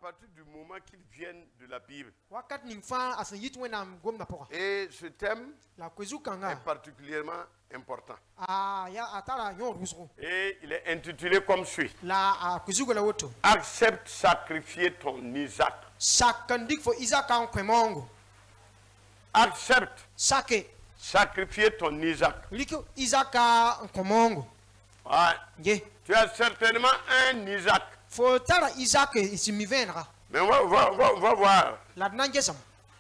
partir du moment qu'ils viennent de la Bible. wakat ning fa asan yit wenam gom na poka Et ce thème la kwezu est kanga particulièrement important. ya atala yon rusro Et il est intitulé comme suit. la kwezu gola woto Accepte sacrifier ton Isaac. sakandik fo Isaac an kwemongo Accepte sake sacrifier ton Isaac. liko Isaac an kwemongo Ouais. ye Tu as certainement un Isaac. fo tara Isaac isimi venra Mais on va voir la nangesam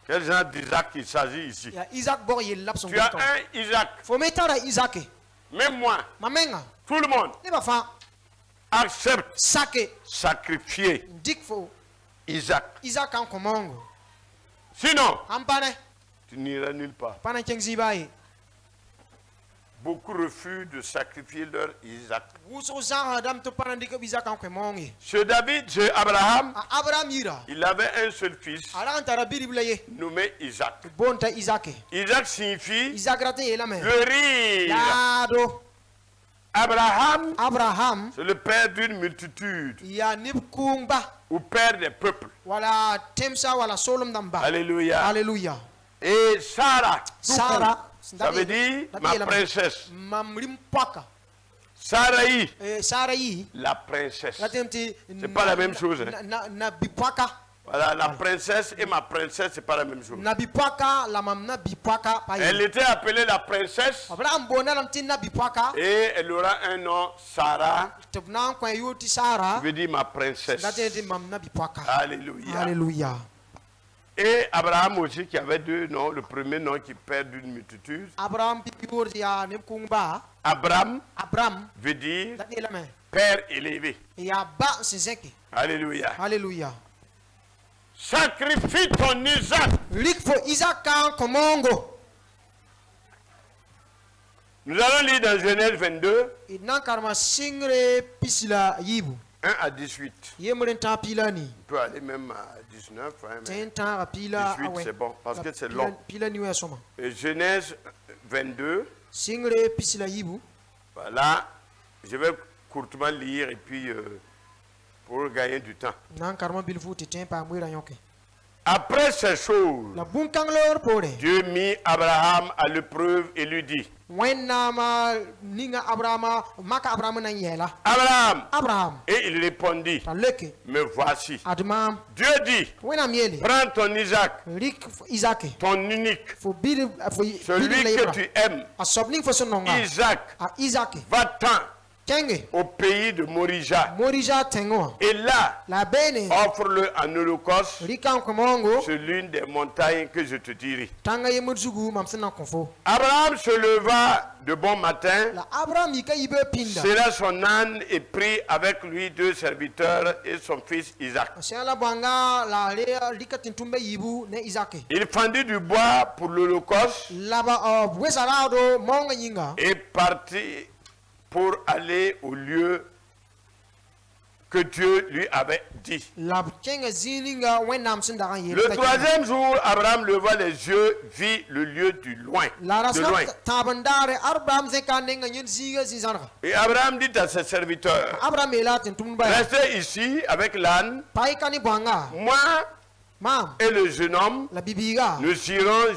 quel genre d'Isaac il s'agit ici. ya Isaac bor yel lapson Tu as un Isaac. fo me tara Isaac Même moi, mamenga tout le monde ne ba fa accepte sake sacrifier dik fo Isaac. Isaac an kwemongo Sinon, ampane tu n'iras nulle part. pana chengzi baye Beaucoup refusent de sacrifier leur Isaac. wuso zara dam to pana dik Isaac an kwemongo Ce David, ce Abraham, Abraham yira il avait un seul fils ala antara biriblaye nommé Isaac. bonta Isaac Isaac signifie Isaac rate yelame le rire. yado Abraham, Abraham c'est le père d'une multitude ya nibkumba ou père des peuples. wala temsa wala solom damba Alléluia. Alléluia Et Sarah, tout Sarah court, ça veut dire ma princesse. mamrim paka Sarai, Sarai la princesse. latemti C'est pas la même chose, hein. na bipaka Voilà, la princesse et ma princesse, c'est pas la même chose. na bipaka la mam na bipaka Elle était appelée la princesse Abraham bona lamti na bipaka et elle aura un nom, Sarah, tebna kwa yuti Sarah qui veut dire ma princesse. latemti mam na bipaka Alléluia. Alléluia Et Abraham aussi qui avait deux noms. Le premier nom qui perd d'une multitude. Abraham pipiur ya nibkumba Abraham Abraham veut dire latemti père élevé. ya ba sezeki Alléluia. Alléluia Sacrifie ton Isaac. lik fo Isaac an komongo Nous allons lire dans Genèse 22, inan karma singre pisila yibu 1 à 18. yemren ta pilani On peut aller même à 19. Hein, mais tenta pila 18 awe c'est bon parce que c'est long. pila niwe soma Et Genèse 22, singre pisila yibu voilà. Je vais courtement lire et puis pour gagner du temps. nan karma bilfu te tempa mwira yoke Après ces choses, la bunkang lor pore Dieu mit Abraham à l'épreuve et lui dit, wenna ma ninga Abrahama maka Abraham na yela Abraham, et il répondit, ta leke me voici. admam Dieu dit, wena miele prends ton Isaac, rik Isaac ton unique, fo bir fo celui que tu aimes, a sobning fo sononga Isaac, a Isaac va-t'en kenge au pays de Morija. morija tengo Et là, la bene offre-le en holocauste rikan komongo sur l'une des montagnes que je te dirai. tanga yemutsugu mamsena konfo Abraham se leva de bon matin, la Abraham yika yibe pinda sella son âne et prit avec lui 2 serviteurs et son fils Isaac. Shala banga la le likatin tumbe yibu ne Isaac Il fendit du bois pour l'holocauste laba wesarado monga yinga et partit pour aller au lieu que Dieu lui avait dit. la kenga zilinga wenam sindaga yele Le 3e jour, Abraham leva les yeux, vit le lieu du loin, la de loin. rasna tabandare Abraham zeka nenga nyen ziga zizana Et Abraham dit à ses serviteurs, Abraham elatin tumba restez ici avec l'âne, paikani banga moi mam et le jeune homme, la bibiga nous irons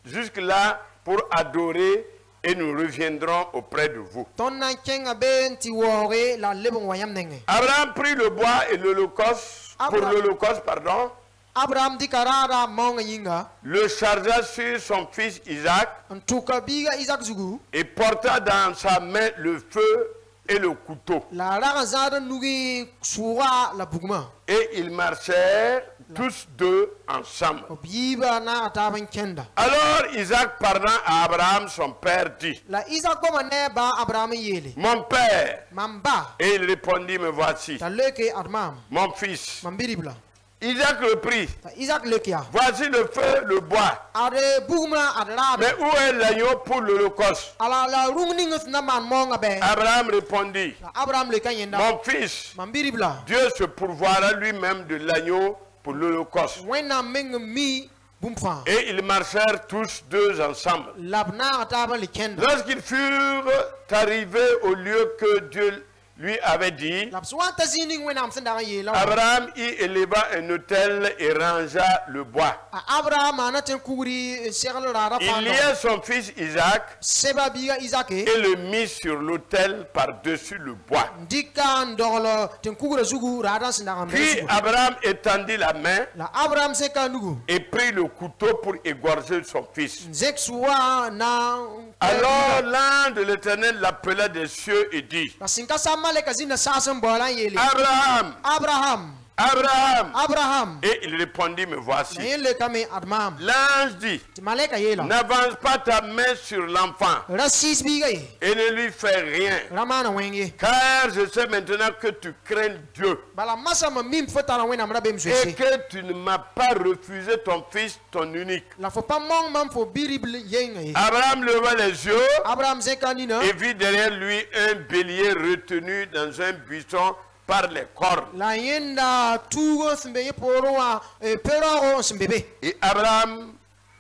jusque là pour adorer et nous reviendrons auprès de vous. tonna kenga benti wore la lebon wayam nenge Abraham prit le bois et l'holocauste, pour l'holocauste, pardon, Abraham dikarara monga yinga le chargea sur son fils Isaac ntuka biga Isaac zugu et porta dans sa main le feu et le couteau. la raga zada nugi suwa la bugma Et ils marchèrent tous deux ensemble. biba na ataban kenda Alors Isaac parlant à Abraham, son père, dit, la Isaac goma ne ba Abraham yele mon père. mamba Et il répondit, me voici, ta leke admam mon fils. mambiribla Isaac le prit. ta Isaac lekia Voici le feu, le bois. ade bugma adala Mais où est l'agneau pour l'holocauste? ala la rungni ngus na man monga be Abraham répondit, la Abraham le kanyenda mon fils, mambiribla Dieu se pourvoira lui-même de l'agneau pour l'holocauste. wena meng mi bumfa Et ils marchèrent tous deux ensemble. labna ataban le kenda Lorsqu'ils furent arrivés au lieu que Dieu lui avait dit, La psuan ta zining wenam sendara yela. Abraham y éleva un autel et rangea le bois. Abraham anaten kuri serle rara Il fando. lia son fils Isaac Seba biga Isaac et le mit sur l'autel par-dessus le bois. dika ndolo ten kugura zugu rara sendara Puis Abraham étendit la main la Abraham se kanugu et prit le couteau pour égorger son fils. Zexua na Alors l'ange de l'Éternel l'appela des cieux et dit, la sinkasa maleka zina sasen bolan yele. Abraham, Abraham Abraham. Abraham Et il répondit, me voici. yele kame admam L'ange dit, ti maleka yela n'avance pas ta main sur l'enfant rasis biga et ne lui fais rien. ramana wenge Car je sais maintenant que tu crains Dieu bala masa ma mim fotana wena mrabem et swese que tu ne m'as pas refusé ton fils, ton unique. la faut pas mong mam fo birible yenga Abraham leva les yeux Abraham zekanina et vit derrière lui un bélier retenu dans un buisson par les cornes. la yenda tugo smbe poroa pero smbebe Et Abraham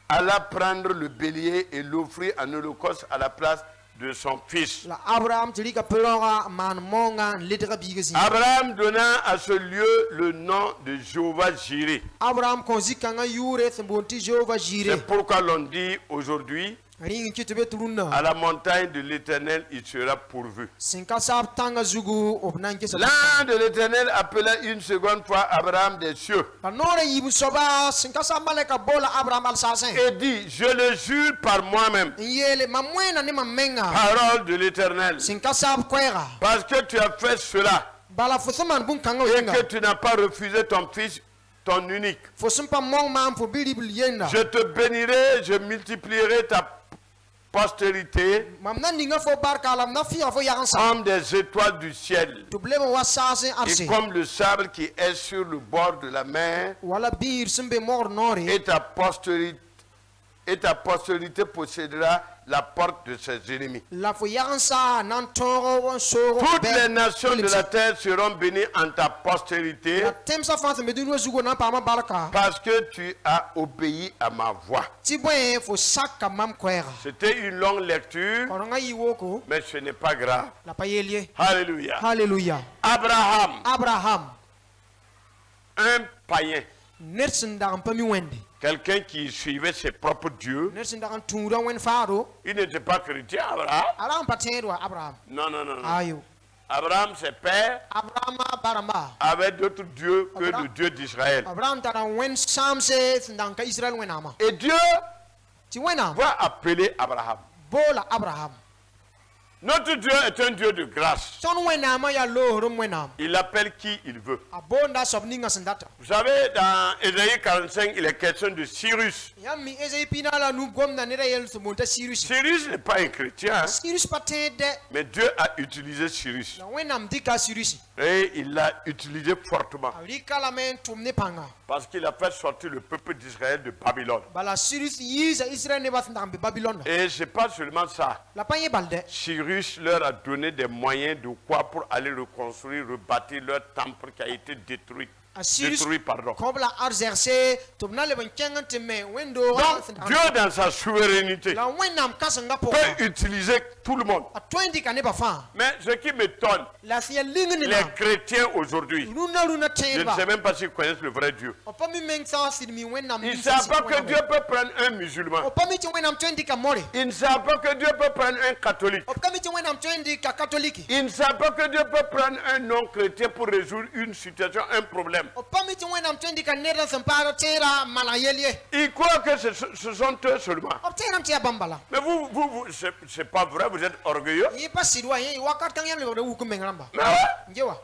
alla prendre le bélier et l'offrir en holocauste à la place de son fils. la Abraham tilika pelora man monga lidra bigezi Abraham donna à ce lieu le nom de Jéhovah Jireh. Abraham konzikanga yure smbonti Jehova jire C'est pourquoi l'on dit aujourd'hui, ringi kitube turuna à la montagne de l'Éternel, il sera pourvu. sinka sab tanga zugu obnanke sa L'ange de l'Éternel appela une seconde fois Abraham des cieux la nore yibu soba sinka sab maleka bola Abraham al sasen et dit, je le jure par moi-même, yele mamwena ni mamenga parole de l'Éternel, sinka sab kwera parce que tu as fait cela bala fusaman bun kanga et yenga que tu n'as pas refusé ton fils, ton unique. fusumpa mong mam fo birible yenda Je te bénirai, je multiplierai ta postérité mamna ninga fo barka lam na fiya fo yagan sa comme des étoiles du ciel to blema wa sasen et arse comme le sable qui est sur le bord de la mer, wala bir sumbe mor nore et ta postérité possédera la porte de ses ennemis. la fo yagan sa nan toro soro Toutes les nations de la terre seront bénies en ta postérité la tem sa fa me dinu zugo na pa ma barka parce que tu as obéi à ma voix. ti boy fo sakka mam kwera C'était une longue lecture, kono nga yiwoko mais ce n'est pas grave. la payelie Alléluia. hallelujah Abraham, un païen, nersin da pami wende quelqu'un qui suivait ses propres dieux, nersin da tura wen faro il n'était pas chrétien, Abraham. ala patenro Abraham Non, non, non, non. ayo Abraham, ses pères, Abraham barama avait d'autres dieux que le Dieu d'Israël. Abraham tara wen samse ndanka Israel wenama Et Dieu ti wena va appeler Abraham. bola Abraham Notre Dieu est un Dieu de grâce. ton wenama ya lohrum wenam Il appelle qui il veut. abonda sobninga sandata Vous savez, dans Ésaïe 45, il est question de Cyrus. yammi ezay pinala nu gomna ne rayel sumunta Cyrus Cyrus n'est pas un chrétien, hein, Cyrus patede mais Dieu a utilisé Cyrus. na wenam dika Cyrus Et il l'a utilisé fortement. awrika la men tumne panga Parce qu'il a fait sortir le peuple d'Israël de Babylone. bala Cyrus yiza Israel ne basndambe Babylone Et ce n'est pas seulement ça. la panye balde Cyrus leur a donné des moyens de quoi pour aller reconstruire, rebâtir leur temple qui a été détruit. Cyrus Pardon. kobla arzerse tumna le ban kengante me wendo Donc, Dieu, dans sa souveraineté, la wenam kasanga po peut utiliser tout le monde. a 20 kane ba fa Mais ce qui m'étonne, la fiya lingni les na chrétiens aujourd'hui, runa je ne teba sais même pas s'ils connaissent le vrai Dieu. o pami meng sa sidmi wenam Ils ne savent pas que Dieu peut prendre un musulman. o pami ti wenam 20 ka more Ils ne savent pas que Dieu peut prendre un catholique. o pami ti wenam 20 ka catholique Ils ne savent pas que Dieu peut prendre un non-chrétien pour résoudre une situation, un problème. o pami ti wenam 20 ka nera sampara tera malayelie Ils croient que ce sont eux seulement. o teram ti bambala Mais vous c'est pas vrai, vous êtes orgueilleux. yi pasidwa yi wakat kan yam le wu ko mengramba Mais ouais, ngewa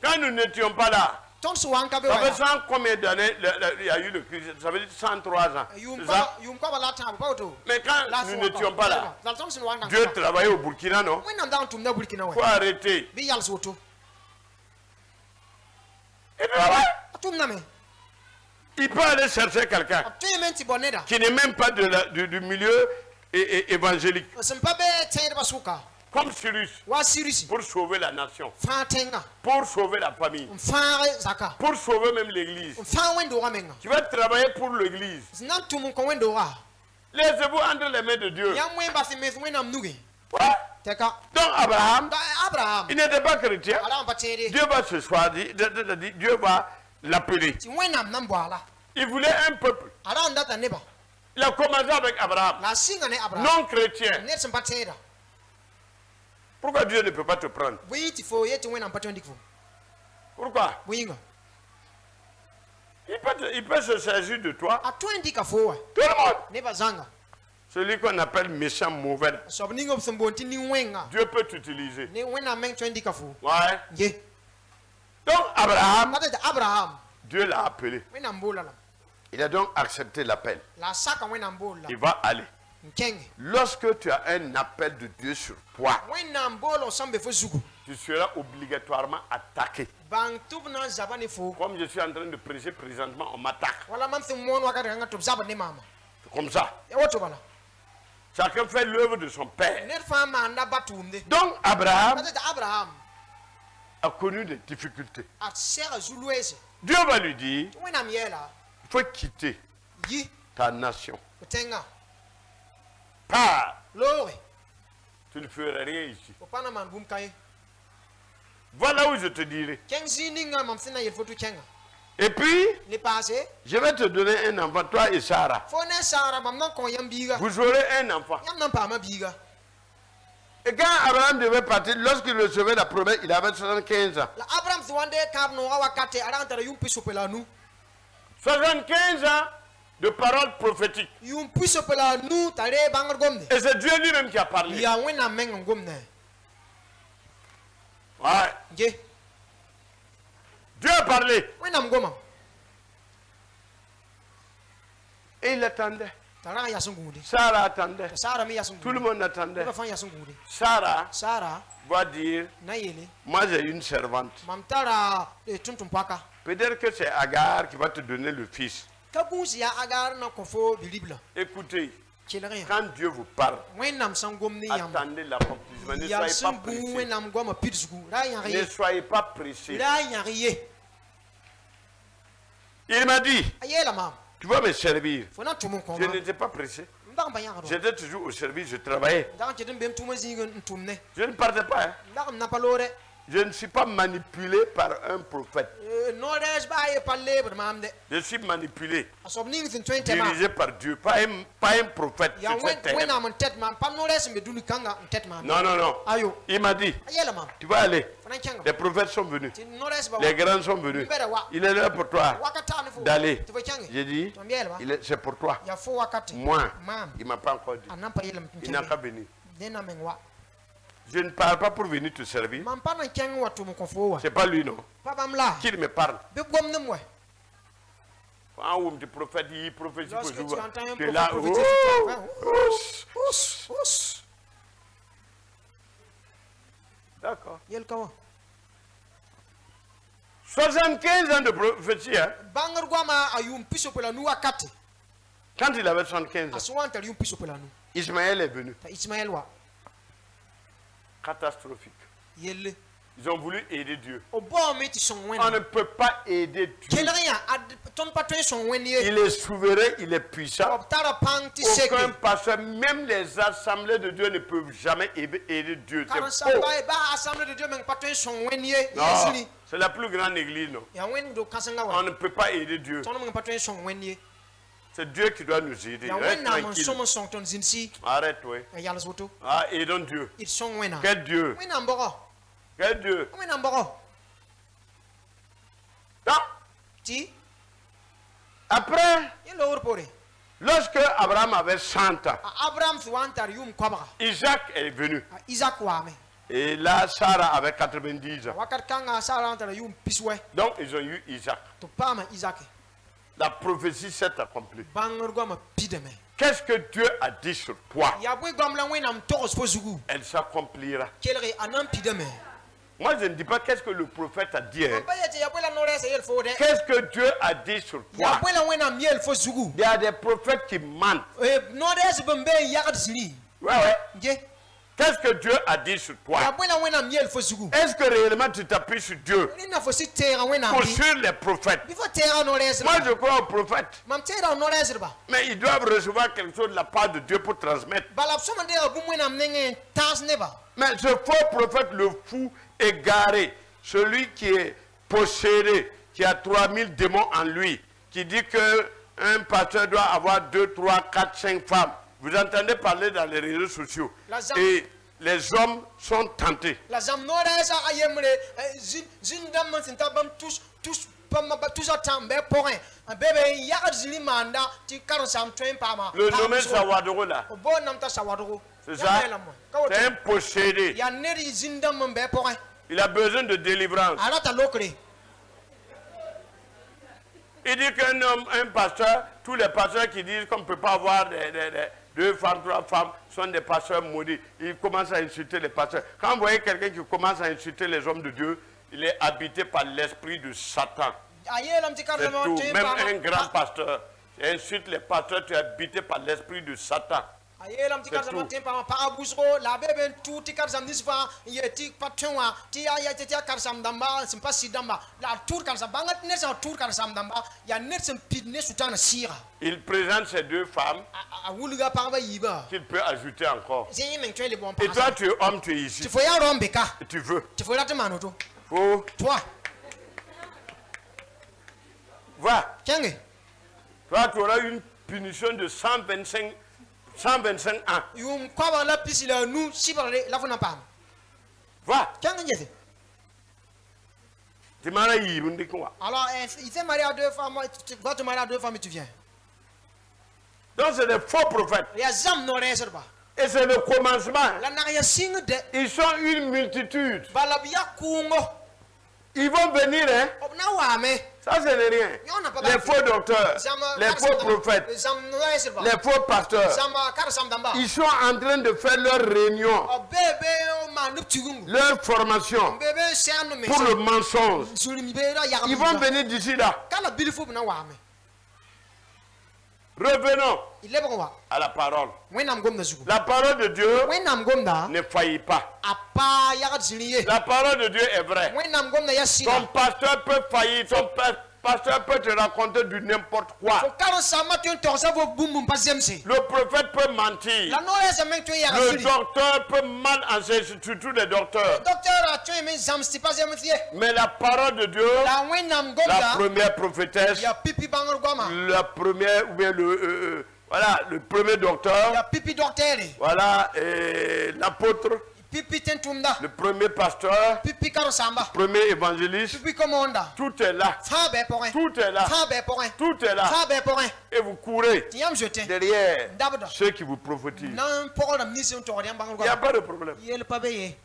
quand nous n'étions pas là, ton su wanka be ça fait wa 100 combien d'années il y a eu le Christ? Ça veut dire 103 ans. C'est ça? yum ko bala ta ba to Mais quand nous n'étions pas là, la ton su wanka Dieu travaillait au Burkina, non? wenam da tum na burkina Il faut wa arrêter. bi yal soto Il travaille. tum na me Il peut aller chercher quelqu'un tu menti boneda qui n'est même pas du milieu évangélique, sempa be tayde basuka comme Cyrus, wa Cyrus pour sauver la nation, fatenga pour sauver la famille, mfare zaka pour sauver même l'église. mfa wendo wa menga Tu vas travailler pour l'église. nan tum ko wendo wa Laissez-vous entre les mains de Dieu. yam wen ba se mes wenam nuge Ouais. Teka. Donc Abraham, Abraham. il n'était pas chrétien. Abraham pas tiré. Dieu va se choisir, Dieu va l'appeler. Tu vois nam nam boala. Il voulait un peuple. Abraham data neba. Il a commencé avec Abraham, La singa ne Abraham. non chrétien. Ne sont pas tiré. Pourquoi Dieu ne peut pas te prendre? Oui, tu faut y tu vois nam pas tiré. Pourquoi? Oui. Il peut se saisir de toi. A toi indique fo. Tout le monde. Neba zanga. Celui qu'on appelle méchant, mauvais. So bning op son bonti ni wenga. Dieu peut t'utiliser. Ne wena meng tu indique fo. Ouais. Ye. Donc Abraham, Mata Abraham. Dieu l'a appelé. Wena mbola la. Il a donc accepté l'appel. La saka wena mbola. Il va aller. Nkeng. Lorsque tu as un appel de Dieu sur toi, Wena mbola sambe fo zugu. tu seras obligatoirement attaqué. Bang tubna zabani fo. Comme je suis en train de prêcher présentement, on m'attaque. Wala mam thum mon wakati nga tub zabani mama. C'est comme ça. E woto bala. Chacun fait l'œuvre de son père. Net fama na batumde. Donc Abraham Mata Abraham. a connu des difficultés. A sera zuluese. Dieu va lui dire, Wena miela. il faut quitter Yi. ta nation. Kutenga. Pars. Lore. Tu ne feras rien ici. Opana man bum kai. Voilà où je te dirai. Keng zininga mam sina yel fotu kenga. Et puis, Le passé. je vais te donner un enfant, toi et Sarah. Fone sara mam nan kon yam biga. Vous aurez un enfant. Yam nan pa ma biga. Et quand Abraham devait partir, lorsqu'il recevait la promesse, il avait 75 ans. La Abraham zwande kar no wakati arantara yum pisopela nu. 75 ans de paroles prophétiques. Yum pisopela nu tare bangar gomne. Et c'est Dieu lui-même qui a parlé. Ya wena meng gomne. Ouais. Ye. Dieu a parlé. Wena mgoma. Et il attendait. Tara yasungundi. Sarah attendait. Sara mi yasungundi. Tout le monde attendait. Ba fan yasungundi. Sarah Sara va dire, na yele. moi j'ai une servante. Mam tara tuntum paka. Peut-être que c'est Agar qui va te donner le fils. Kabunsi ya agar na kofo bilibla. Écoutez, Chelrien. quand Dieu vous parle, Wenam sangomni yam. attendez l'accomplissement. Ne Ya soyez pas sungu pressés. wenam goma pitsgu. Ra Ne yari. soyez pas pressés. Ra yari. Il m'a dit, Ayela mam. tu vas me servir. Fona tumun Je koma. n'étais pas pressé. Ndang bayang. J'étais toujours au service, je travaillais. Ndang jedem bem tuma zinga ntumne. Je ne partais pas. Hein. Ndang na palore. Je ne suis pas manipulé par un prophète. No res ba ye palle ber mamde. Je suis manipulé, Asob ning tin 20 ma. dirigé par Dieu, pas un prophète. Ya sur cette terre. wena mon tet mam pam no res me duni kanga tet mam. Non, non, non. Ayo. Il m'a dit, Ayela mam. tu vas aller. Fona changa. Les prophètes sont venus. Tin no res ba. Les grands sont venus. Il est là pour toi Wakata ne fo. d'aller. Tu veux changa. J'ai dit, Tombiela ba. c'est pour toi. Ya fo wakati. Moi, Mam. il ne m'a pas encore dit. Anam pa yelam Il n'a qu'à venir. Dena mengwa. Je ne parle pas pour venir te servir. Mam pa na changa watu mo konfo wa. C'est pas lui, non. Papa mla. Qui me parle. Be gom nem wa. Quand on te prophète, il prophétie pour Lorsque tu jouer. entends un Tu es là. prophète prophétiser, Oh, Ous. D'accord. Yel kawa. 75 ans de prophétie, hein. Bangar gwama ayum piso pela nu wakati. Quand il avait 75 ans, Aswan tar yum piso pela nu. Ismaël est venu. Ta Ismaël wa. Catastrophique. Yelle. Ils ont voulu aider Dieu. O bo me ti son On wen. ne peut pas aider Dieu. Kelrien ton patron son wen ye. Il est souverain, il est puissant. O tara pang ti Aucun seke. pasteur, même les assemblées de Dieu ne peuvent jamais aider Dieu. Karan C'est faux. samba ba assemblée de Dieu men patron son wen ye. Non, Yesuni. c'est la plus grande église, non. Ya wen do kasanga On wa. ne peut pas aider Dieu. Ton men patron son wen ye. C'est Dieu qui doit nous aider. Ya Reste wen na mon tranquille. somo son ton zinsi. Arrête, oui. Ya la soto. Ah, aidons Dieu. Il son wen na. Quel Dieu? Wen na mboro. Quel Dieu? Wen na mboro. Non. Ti. Après, Yel lo pore. lorsque Abraham avait 100 ans, Abraham wan tar yum kwabra. Isaac est venu. Isaac wa me. Et là, Sarah avait 90 ans. Wakat kanga sala tar yum piswe. Donc, ils ont eu Isaac. To pama Isaac. La prophétie s'est accomplie. Bangar gwama pideme. Qu'est-ce que Dieu a dit sur toi? Ya bwe gwamla wenam tokos fo zugu. Elle s'accomplira. Kelre anam pideme. Moi, je ne dis pas qu'est-ce que le prophète a dit. Hein. Ba yete ya bwe la nore se yel fo de. Qu'est-ce que Dieu a dit sur Ya toi? bwe la wenam yel fo zugu. Il y a des prophètes qui mentent. Nore se bembe yakad siri. Ouais, ouais. Nje. Qu'est-ce que Dieu a dit sur toi? Est-ce que réellement tu t'appuies sur Dieu pour suivre les prophètes? Moi je crois aux prophètes. Mais ils doivent recevoir quelque chose de la part de Dieu pour transmettre. Mais ce faux prophète, le fou égaré, celui qui est possédé, qui a 3000 démons en lui, qui dit qu'un pasteur doit avoir 2, 3, 4, 5 femmes. Vous entendez parler dans les réseaux sociaux. Et les hommes sont tentés. Le nommé Sawadoro là. C'est ça. C'est un possédé. Il a besoin de délivrance. Il dit qu'un homme, un pasteur, tous les pasteurs qui disent qu'on ne peut pas avoir 2 femmes, 3 femmes, sont des pasteurs maudits. Ils commencent à insulter les pasteurs. Quand vous voyez quelqu'un qui commence à insulter les hommes de Dieu, il est habité par l'esprit de Satan. C'est tout. Même un grand pasteur insulte les pasteurs, tu es habité par l'esprit de Satan. Il présente ces 2 femmes qu'il peut ajouter encore. Et toi tu es homme, tu es ici. Tu veux. Faut. Va. Toi tu auras une punition de 125 ans. Va. Tu m'as dit, alors, il s'est marié à 2 femmes, tu vas te marier à 2 femmes et tu viens. Donc c'est des faux prophètes. Et c'est le commencement. Ils sont une multitude. Ils vont venir, hein? Ça, c'est rien. Les faux docteurs, les faux prophètes, les faux pasteurs, ils sont en train de faire leur réunion, leur formation pour le mensonge. Ils vont venir d'ici là. Revenons à la parole. La parole de Dieu ne faillit pas. La parole de Dieu est vraie. Ton pasteur peut faillir, ton pasteur peut te raconter du n'importe quoi. Le prophète peut mentir. Le docteur peut mal enseigner, surtout les docteurs. Mais la parole de Dieu, la première prophétesse, la première, ou bien voilà, le premier docteur, voilà, l'apôtre, le premier pasteur, le premier évangéliste, tout est là. Tout est là. Tout est là. Et vous courez derrière ceux qui vous prophétisent. Il n'y a pas de problème.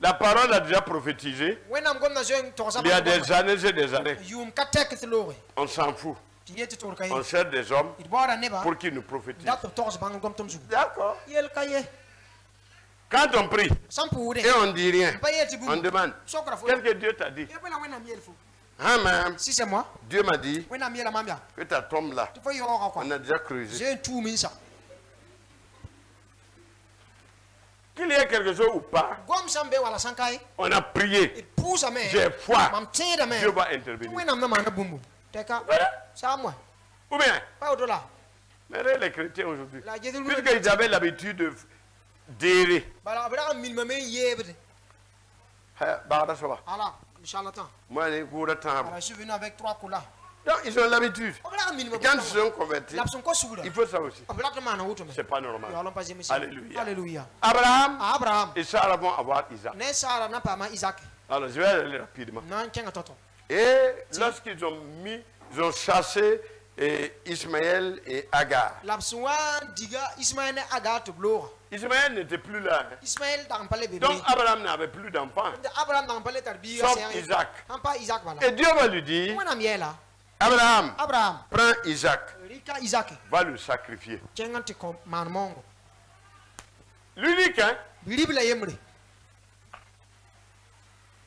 La parole a déjà prophétisé. Il y a des années et des années. On s'en fout. On cherche des hommes pour qu'ils nous prophétisent. D'accord. Quand on prie et on ne dit rien, on demande qu'est-ce que Dieu t'a dit. Amen. Si c'est moi, Dieu m'a dit que ta tombe là, on a déjà creusé. Qu'il y ait quelque chose ou pas, on a prié. J'ai foi. Dieu va intervenir. Voilà. Ou bien, mais les chrétiens aujourd'hui, puisqu'ils avaient l'habitude de d'errer. Moi, je suis venu avec 3 couleurs. Donc, ils ont l'habitude. Quand ils sont convertis, il faut ça aussi. C'est pas normal. Alléluia. Alléluia. Abraham et Sarah vont avoir Isaac. Alors, je vais aller rapidement. Et lorsqu'ils ont ils ont chassé Ismaël et Agar. Ismaël n'était plus là. Donc Abraham n'avait plus d'enfants. Sauf Isaac. Et Dieu va lui dire, Abraham, prends Isaac, va le sacrifier. L'unique, hein?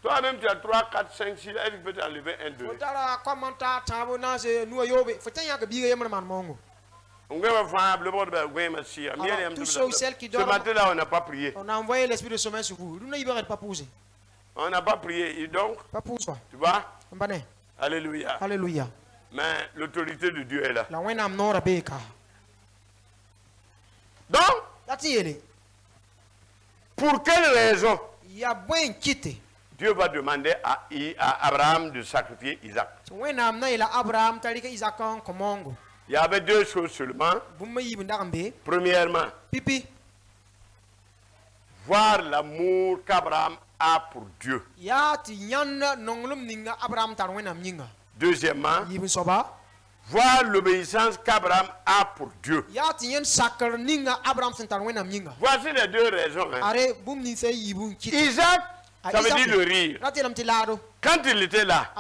Toi-même, tu as 3, 4, 5, 6, elle peut t'enlever un, 2. Tous ceux ou celles qui dorment. Ce matin-là, on n'a pas prié. On a envoyé l'esprit de sommeil sur vous. Nous ne pas pousser. On n'a pas prié. Et donc, pas pousser. Tu vois? Alléluia. Alléluia. Mais l'autorité de Dieu est là. Donc, pour quelle raison Dieu va demander à Abraham de sacrifier Isaac? Il y avait deux choses seulement. Premièrement, voir l'amour qu'Abraham a pour Dieu. Deuxièmement, voir l'obéissance qu'Abraham a pour Dieu. Voici les deux raisons. Hein. Isaac, ça veut dire le rire. Quand il était là,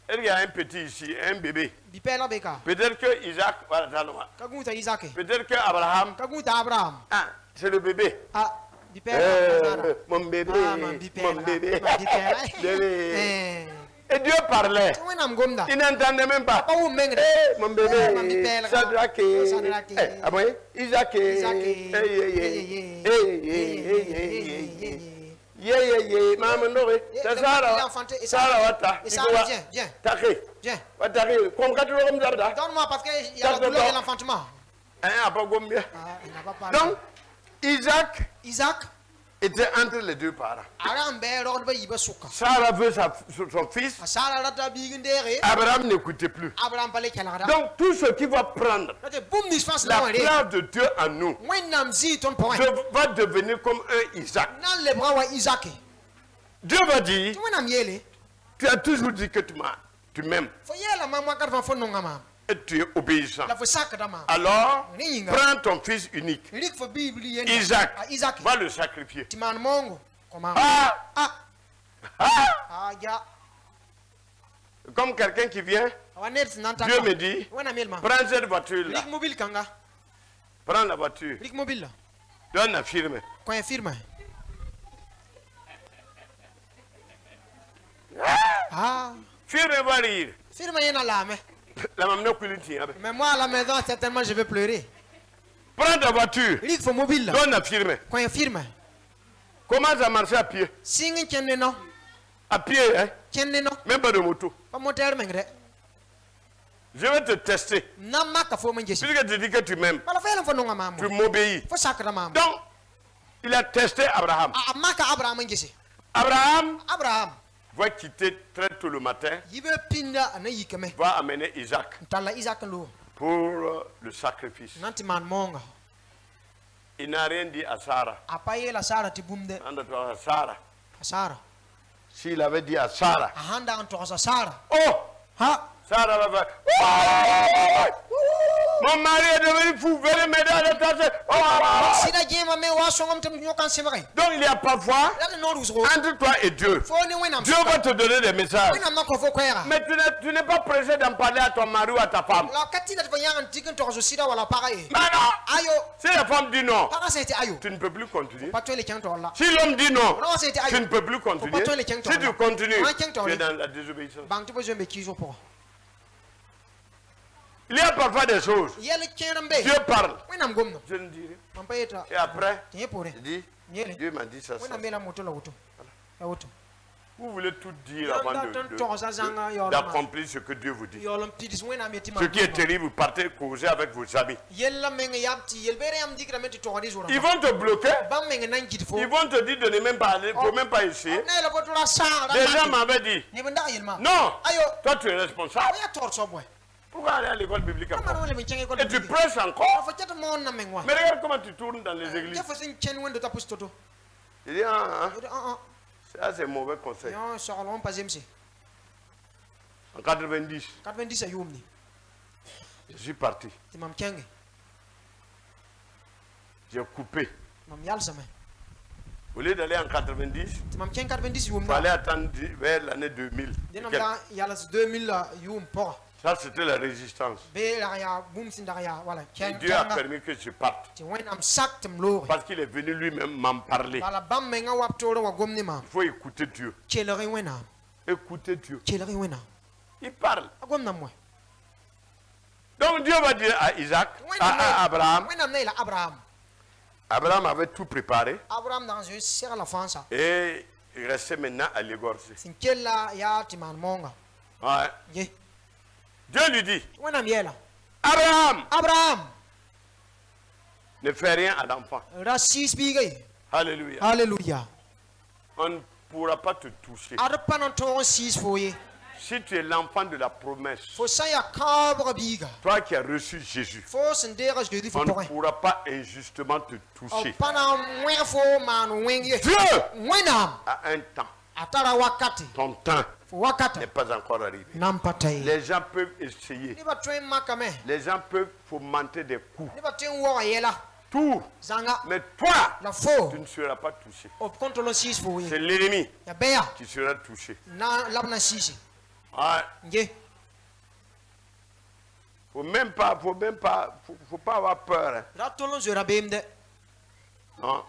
il y a un petit ici, un bébé. Peut-être que Isaac, peut-être que Abraham, c'est le bébé. Mon bébé, mon bébé. Et Dieu parlait. Il n'entendait même pas. Mon bébé, Sadraque, Isaac, maman Noré, c'est Sarah Wata. Viens. Donne-moi parce qu'il y a la douleur de l'enfantement. Donc, Isaac était entre les deux parents. Sarah veut son fils. Abraham n'écoutait plus. Donc tout ce qui va prendre la place de Dieu en nous va devenir comme un Isaac. Dieu va dire, tu as toujours dit que tu m'aimes. Et tu es obéissant. Alors, prends ton fils unique. Isaac va le sacrifier. Comme quelqu'un qui vient, Dieu me dit, prends cette voiture-là. Prends la voiture. Donne la firme. Firme va rire. Mais moi à la maison, certainement je vais pleurer. Prends ta voiture. Donne la firme. Comment ça marche à pied? À pied, hein? Même pas de moto. Je vais te tester. Puisque tu dis que tu m'aimes, tu m'obéis. Donc, il a testé Abraham. Abraham va quitter très tôt le matin, va amener Isaac pour le sacrifice. Il n'a rien dit à Sarah. Sarah. S'il avait dit à Sarah, Sarah va faire, mon mari est devenu fou, venez m'aider à le tasser. Donc il y a parfois, entre toi et Dieu, Dieu va te donner des messages. Mais tu n'es pas pressé d'en parler à ton mari ou à ta femme. Mais non, si la femme dit non, tu ne peux plus continuer. Si l'homme dit non, tu ne peux plus continuer. Si tu continues, tu es dans la désobéissance. Il y a parfois des choses. Dieu parle. Je ne dis rien. Et après, il dit, Dieu m'a dit ça. Vous voulez tout dire avant d'accomplir ce que Dieu vous dit. Ce qui est terrible, vous partez causer avec vos amis. Ils vont te bloquer. Ils vont te dire de ne même pas aller, il ne faut même pas essayer. Des gens m'avaient dit, non, toi tu es responsable. Pourquoi aller à l'école biblique encore? Et tu prêches encore? Mais regarde comment tu tournes dans les églises. Il dit, ça c'est mauvais conseil. En 90, je suis parti. J'ai coupé. Au lieu d'aller en 90, il fallait attendre vers l'année 2000. Ça, c'était la résistance. Et Dieu a permis que je parte. Parce qu'il est venu lui-même m'en parler. Il faut écouter Dieu. Écouter Dieu. Il parle. Donc Dieu va dire à Isaac, à Abraham. Abraham avait tout préparé. Et il restait maintenant à l'égorger. Ouais. Dieu lui dit, Abraham, ne fais rien à l'enfant. Alléluia. Alléluia. On ne pourra pas te toucher. Si tu es l'enfant de la promesse, toi qui as reçu Jésus, on ne pourra pas injustement te toucher. Dieu a un temps. Ton temps n'est pas encore arrivé. Les gens peuvent essayer. Les gens peuvent fomenter des coups. Tout. Mais toi, tu ne seras pas touché. C'est l'ennemi qui sera touché. Ouais. Faut pas avoir peur. Hein. Non.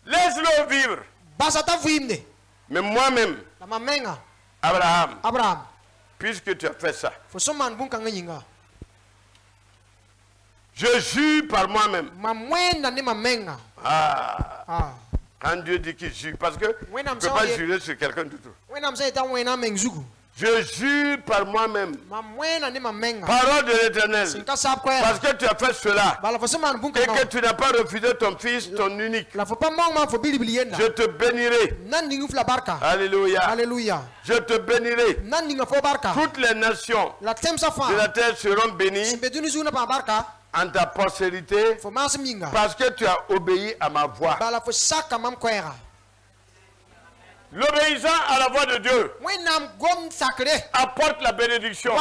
Laisse-le vivre. Mais moi-même, Abraham, puisque tu as fait ça, je jure par moi-même. Quand Dieu dit qu'il jure, parce que tu ne peux pas jurer sur quelqu'un d'autre. Je jure par moi-même, parole de l'Éternel, parce que tu as fait cela, et que tu n'as pas refusé ton fils, ton unique. Je te bénirai. Alléluia. Alléluia. Je te bénirai. Toutes les nations de la terre seront bénies en ta postérité, parce que tu as obéi à ma voix. L'obéissance à la voix de Dieu apporte la bénédiction.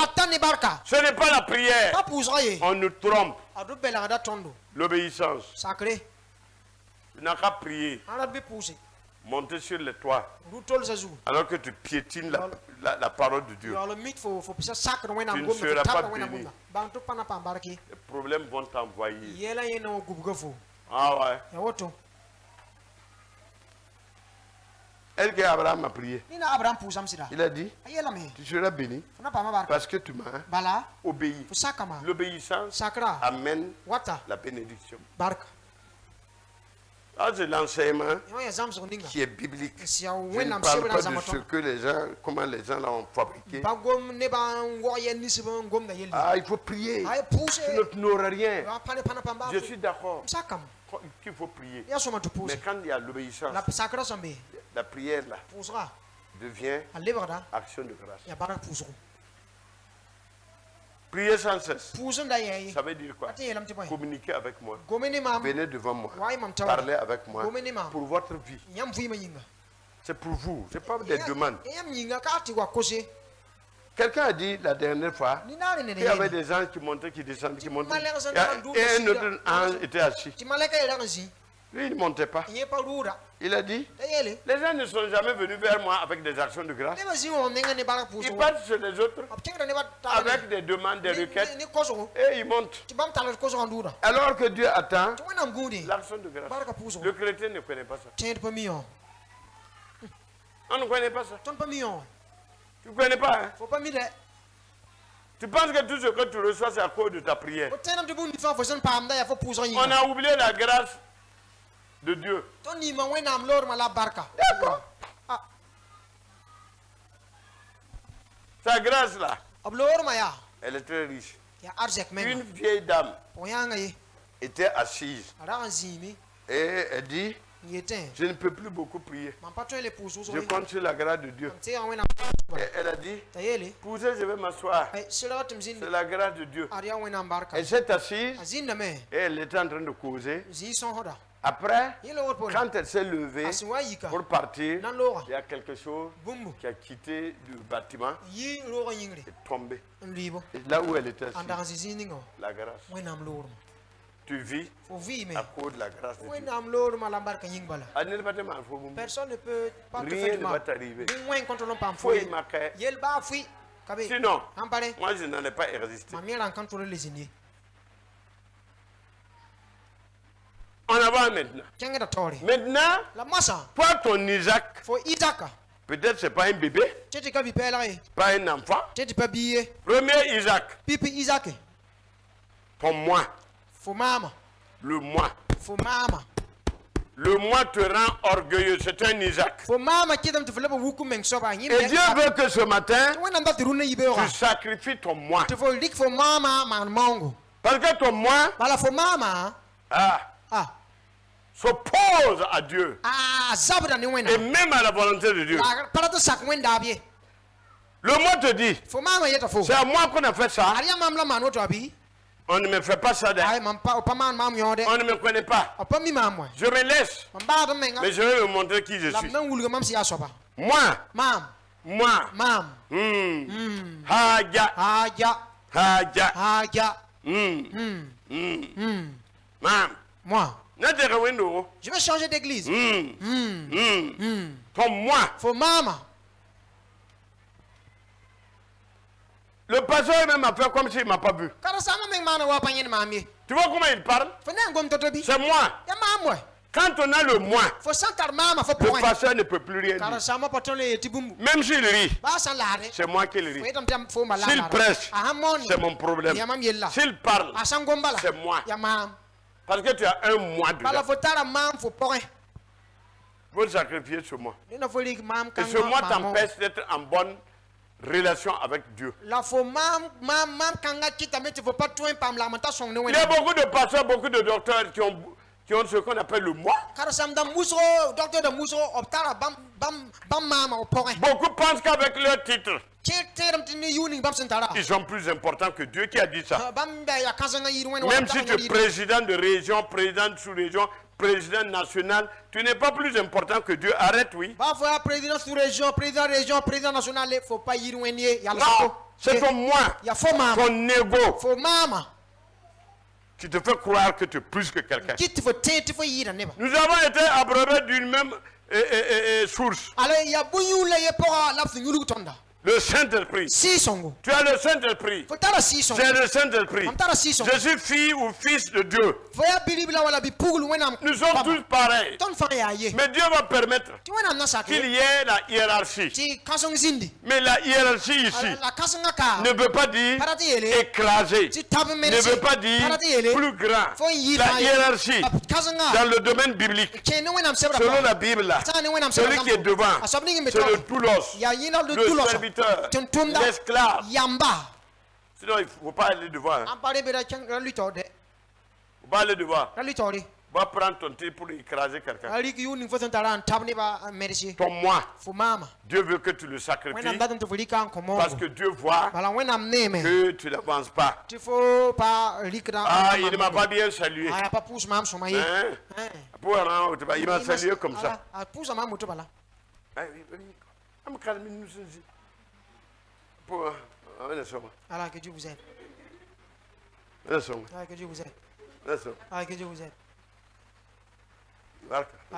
Ce n'est pas la prière. On nous trompe. L'obéissance. Tu n'as qu'à prier. Monter sur les toits. Alors que tu piétines la parole de Dieu. Tu ne seras pas béni. Les problèmes vont t'envoyer. Ah ouais. Est-ce qu'Abraham a prié? Il a dit, tu seras béni parce que tu m'as obéi. L'obéissance amène la bénédiction. C'est l'enseignement qui est biblique. Je ne parle pas de ce que les gens, comment les gens l'ont fabriqué. Il faut prier. Tu n'auras rien. Je suis d'accord qu'il faut prier. Mais quand il y a l'obéissance, la prière là devient action de grâce. Prier sans cesse. Ça veut dire quoi? Communiquer avec moi. Venez devant moi. Parlez avec moi. Pour votre vie. C'est pour vous. Ce n'est pas des demandes. Quelqu'un a dit la dernière fois qu'il y avait des anges qui montaient, qui descendaient, qui montaient. Et un autre ange était assis. Lui, il ne montait pas. Il a dit, les gens ne sont jamais venus vers moi avec des actions de grâce. Ils partent sur les autres avec des demandes, des requêtes, et ils montent. Alors que Dieu attend l'action de grâce. Le chrétien ne connaît pas ça. On ne connaît pas ça. Tu ne connais pas, hein? Tu penses que tout ce que tu reçois, c'est à cause de ta prière. On a oublié la grâce de Dieu. D'accord. Sa grâce là, elle est très riche. Une vieille dame était assise et elle dit, je ne peux plus beaucoup prier. Je compte sur la grâce de Dieu. Et elle a dit, poussez, je vais m'asseoir. C'est la grâce de Dieu. Elle s'est assise et elle était en train de causer. Après, quand elle s'est levée pour partir, il y a quelque chose qui a quitté le bâtiment et est tombé. Et là où elle était assise, la grâce. Tu vis à cause de la grâce de Dieu. Personne ne peut pas te rien ne va t'arriver. Sinon, moi je n'en ai pas résisté. On avance maintenant. Maintenant, toi ton Isaac, Peut-être c'est pas un bébé. Pas un enfant. Premier Isaac. Ton moi. Le moi. Le moi te rend orgueilleux. C'est un Isaac. Et Dieu veut que ce matin, tu sacrifies ton moi. Parce que ton moi s'oppose à Dieu. Et même à la volonté de Dieu. Le moi te dit, c'est à moi qu'on a fait ça. On ne me fait pas ça. On ne me connaît pas. Je me laisse. Mais je vais me montrer qui je suis. Moi. Haja. Moi. Je vais changer d'église. Ton moi. Le pasteur même a fait comme s'il ne m'a pas vu. Tu vois comment il parle? C'est moi. Quand on a le moi, le pasteur ne peut plus rien dire. Même s'il rit, c'est moi qui le rit. S'il prêche, c'est mon problème. S'il parle, c'est moi. Parce que tu as un moi dedans. Il faut sacrifier ce moi. Et ce moi t'empêche d'être en bonne relation avec Dieu. Il y a beaucoup de pasteurs, beaucoup de docteurs qui ont ce qu'on appelle le moi. Beaucoup pensent qu'avec leur titre, ils sont plus importants que Dieu qui a dit ça. Même si tu es président de région, président de sous-région, président national, tu n'es pas plus important que Dieu. Arrête, oui. Président sous-région, président national, il ne faut pas y ruiner. Non, c'est ton moi, ton ego qui te fait croire que tu es plus que quelqu'un. Nous avons été abreuvés d'une même source. Le Saint-Esprit. Tu as le Saint-Esprit. J'ai le Saint-Esprit. Je suis fille ou fils de Dieu. Nous sommes tous pareils. Mais Dieu va permettre qu'il y ait la hiérarchie. Mais la hiérarchie ici ne veut pas dire écrasé. Ne veut pas dire plus grand. La hiérarchie dans le domaine biblique, selon la Bible, là, celui qui est devant, c'est le doulos, le serviteur, l'esclave. Sinon, il ne faut pas aller devant. Il ne faut pas aller devant. Va prendre ton thé pour écraser quelqu'un. Ton moi. Dieu veut que tu le sacrifies. Parce que Dieu voit que tu n'avances pas. Ah, il ne m'a pas bien salué. Hein? Il m'a salué comme ça. Alors que Dieu vous aide. Que Dieu vous aide. Que Dieu vous aide.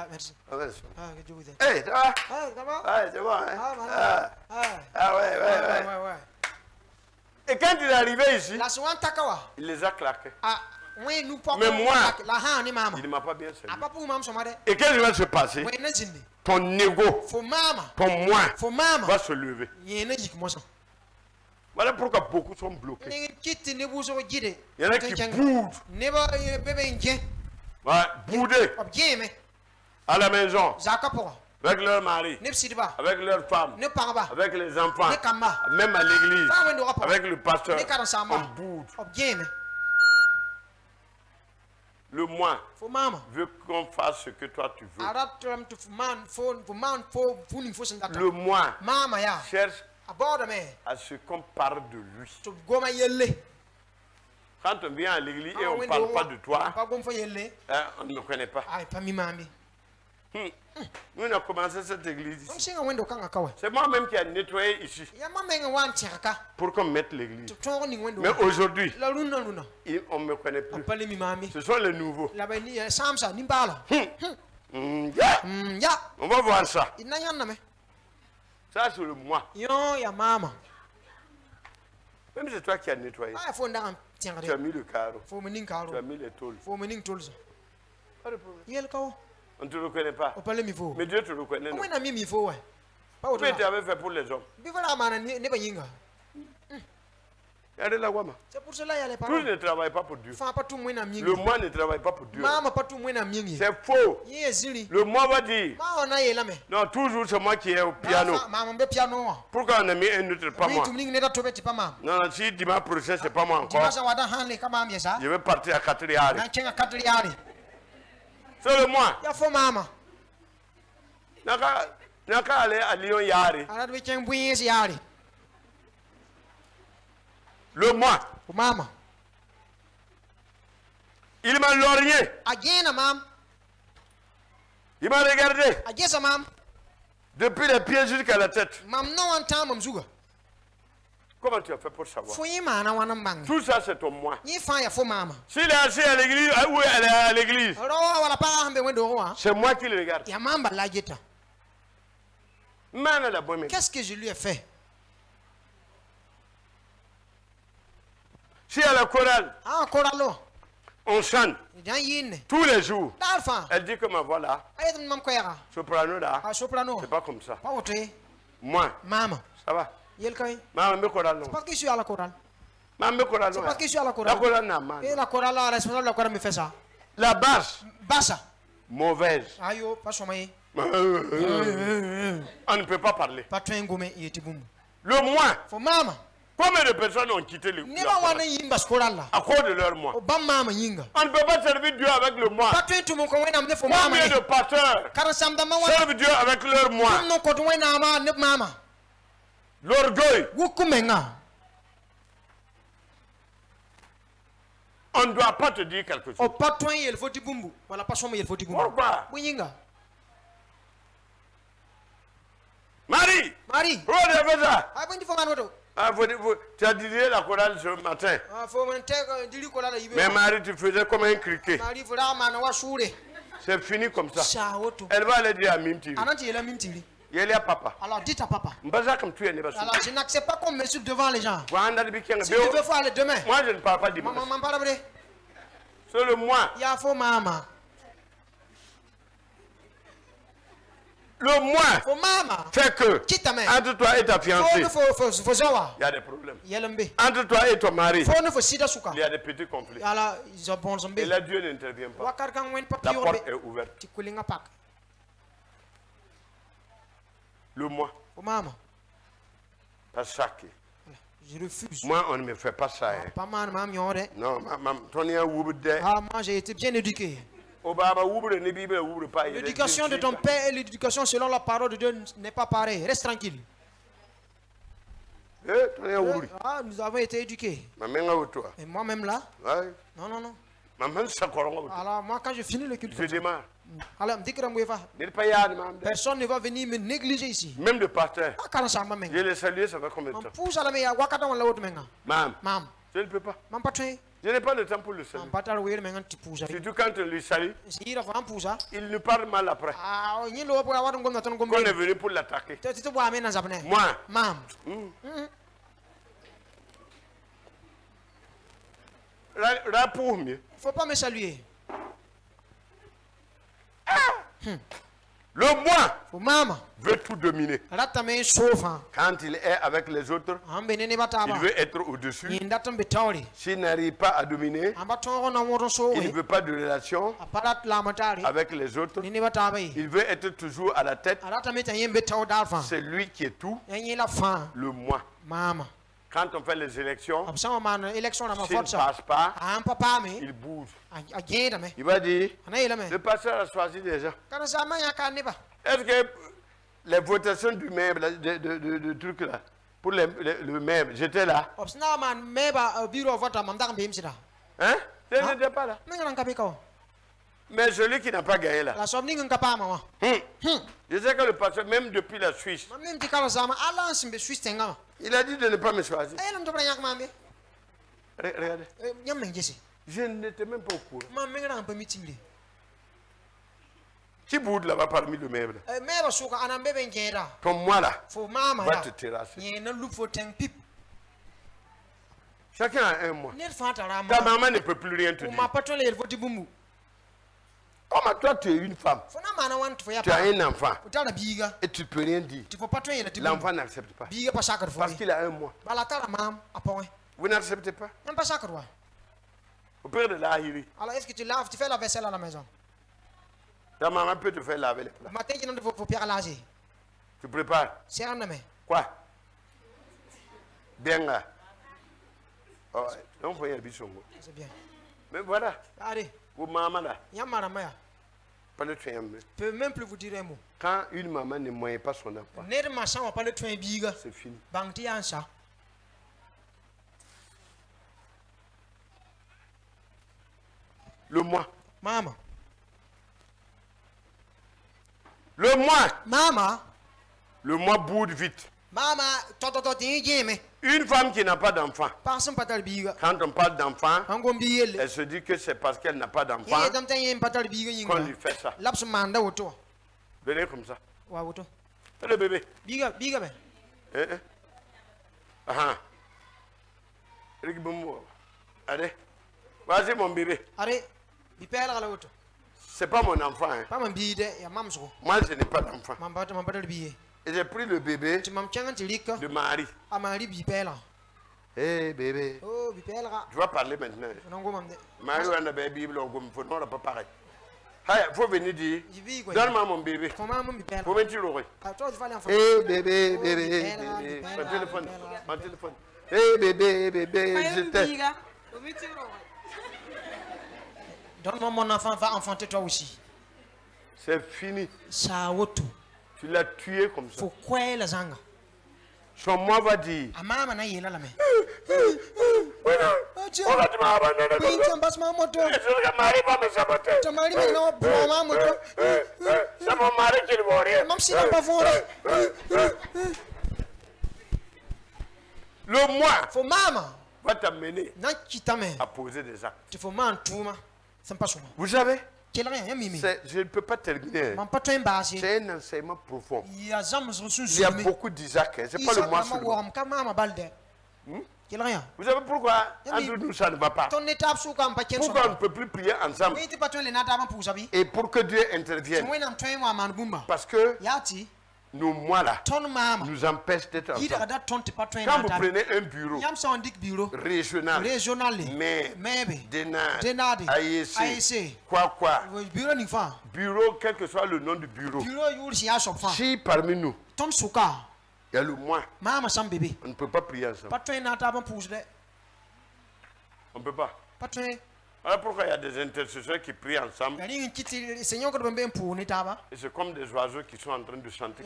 Merci. Que Dieu vous aide. Hey, ça va? Ça va? C'est bon, hein? Ouais. Et quand il est arrivé ici, il les a claqués. Mais moi, il ne m'a pas bien salué. Et qu'est-ce qui va se passer? Ton ego, ton moi, va se lever. Voilà pourquoi beaucoup sont bloqués. Il y en a qui boudent. Bouder à la maison, avec leur mari, avec leur femme, avec les enfants, même à l'église, avec le pasteur, on boude. Le moi veut qu'on fasse ce que toi tu veux. Le moi cherche à ce qu'on parle de lui. Quand on vient à l'église et on ne parle pas de toi, on ne me connaît pas. Nous, on a commencé cette église ici. C'est moi-même qui ai nettoyé ici pour qu'on mette l'église. Mais aujourd'hui, on ne me connaît plus. Ce sont les nouveaux. On va voir ça. Ça, c'est le moi. Même c'est toi qui as nettoyé. Tu as mis le carreau. Tu as mis les tôles. On ne te reconnaît pas. Mais Dieu te reconnaît. Non? Combien tu avais fait pour les hommes? Regardez la Wama. C'est pour cela qu'il y a les Tous paroles. ne travaillent pas pour Dieu. Le Le moi ne travaille pas pour Dieu. C'est faux. Le moi va dire, non, toujours c'est moi qui est au piano. Pourquoi on a mis un autre, pas moi? Non, non, si dimanche prochain, c'est pas moi encore. Je vais partir à 4 heures. C'est le moi. Naka aller à Lyon Yari. Le moi. Il m'a lorgné. Il m'a regardé. Depuis les pieds jusqu'à la tête. Comment tu as fait pour savoir? Tout ça, c'est ton moi. S'il est assis à l'église, où elle est à l'église, c'est moi qui le regarde. Qu'est-ce que je lui ai fait? Si à la chorale, on chante tous les jours, elle dit que ma voix là, soprano là, c'est pas comme ça. Moi, ça va? Maman me chorale non. C'est pas que je suis à la chorale. Maman me chorale non. C'est pas que je suis à la chorale. La chorale n'a pas. Et la chorale, la responsable de la chorale me fait ça. La basse, Bassa. mauvaise. Ayo, pas sommé. On ne peut pas parler. Pas toi un gomme, il était boum. Le moi. Faut maman. Combien de personnes ont quitté le moi à cause de leur moi? On ne peut pas servir Dieu avec le moi. Combien de pasteurs servent Dieu avec leur moi? L'orgueil. On ne doit pas te dire quelque chose. Pourquoi? Marie. Pourquoi tu as fait ça? Tu as dirigé la chorale ce matin. Mais Marie, tu faisais comme un criquet. C'est fini comme ça. Elle va aller dire à Mimtiri. Il y a papa. Alors dites à papa. Alors je n'accepte pas qu'on me suive devant les gens. Si tu veux aller demain. Moi je ne parle pas dimanche. C'est le moi. Il y a faux maman. Le moi fait que entre toi et ta fiancée, il y a des problèmes. Entre toi et ton mari, il y a des petits conflits. Et là, Dieu n'intervient pas. La porte est ouverte. Le moi. Pas ça. Je refuse. Moi, on ne me fait pas ça. Non, moi j'ai été bien éduqué. L'éducation de ton père et l'éducation selon la parole de Dieu n'est pas pareil. Reste tranquille. Nous avons été éduqués. Et moi-même là? Non. Alors moi quand je finis le culte, je démarre. Personne ne va venir me négliger ici. Même le pasteur. Je le salue, ça va combien de temps? Maman, je ne peux pas. Je n'ai pas le temps pour le saluer. Surtout quand on lui salue, il nous parle mal après. On est venu pour l'attaquer. Moi. Pour mieux. Il ne faut pas me saluer. Le moi veut tout dominer. Quand il est avec les autres, il veut être au-dessus. S'il n'arrive pas à dominer, il ne veut pas de relation avec les autres. Il veut être toujours à la tête. C'est lui qui est tout. Le moi. Quand on fait les élections, s'il ne passe pas, il bouge. Il va dire, le pasteur a choisi déjà. Est-ce que les votations du maire, de truc là, pour le maire, j'étais là. Hein? Je n'étais pas là. Mais celui qui n'a pas gagné là. Je sais que le pasteur, même depuis la Suisse, il a dit de ne pas me choisir. Regardez. Je n'étais même pas au courant. Qui boude là-bas parmi le meuble? Ton moi là va te terrasser. Chacun a un moi. Ta maman ne peut plus rien te dire. Comment toi tu es une femme? Tu as un enfant. Et tu ne peux rien dire. L'enfant n'accepte pas. Parce qu'il a un mois. Vous n'acceptez pas? Au père de l'Ahiri. Alors est-ce que tu laves, tu fais la vaisselle à la maison? Ta maman peut te faire laver les plats. Tu prépares? Quoi? Bien là. Oh, on fait un bichon. C'est bien. Mais voilà. Allez. Vos mamans là. Pas le train. Je peux même plus vous dire un mot. Quand une maman ne moye pas son enfant, c'est fini. Le mois. Maman. Le mois. Maman. Le mois boude vite. Maman, une femme qui n'a pas d'enfant, quand on parle d'enfant, elle se dit que c'est parce qu'elle n'a pas d'enfant qu'on lui fait ça. Venez comme ça. Le bébé. Allez, vas-y mon bébé. C'est pas mon enfant. Hein. Moi je n'ai pas d'enfant. Et j'ai pris le bébé de Marie. Hé bébé. Tu vas parler maintenant. Marie, on a un Bible, on ne peut pas parler. Il faut venir dire, donne-moi mon bébé. Faut venir l'oreille. Hé bébé, bébé, bébé. Mon téléphone. Hé bébé, bébé, je t'aime. Donne-moi mon enfant, va enfanter toi aussi. C'est fini. Tu l'as tué comme ça. Son moi va dire. Marie va me saboter. C'est mon mari qui ne voit rien. Le moi va t'amener à poser des actes. Vous savez? Je ne peux pas terminer. C'est un enseignement profond. Il y a beaucoup d'Isaac. Ce n'est pas le moi seulement. Vous savez pourquoi entre nous ça ne va pas? Pourquoi on ne peut plus prier ensemble? Et pour que Dieu intervienne. Parce que nos moi là nous empêchent d'être ensemble. Quand vous prenez un bureau régional, MEB, DENAD, AEC, quoi, bureau, quel que soit le nom du bureau, si parmi nous il y a le moi, on ne peut pas prier ensemble. On ne peut pas. Alors pourquoi il y a des intercesseurs qui prient ensemble? Et c'est comme des oiseaux qui sont en train de chanter.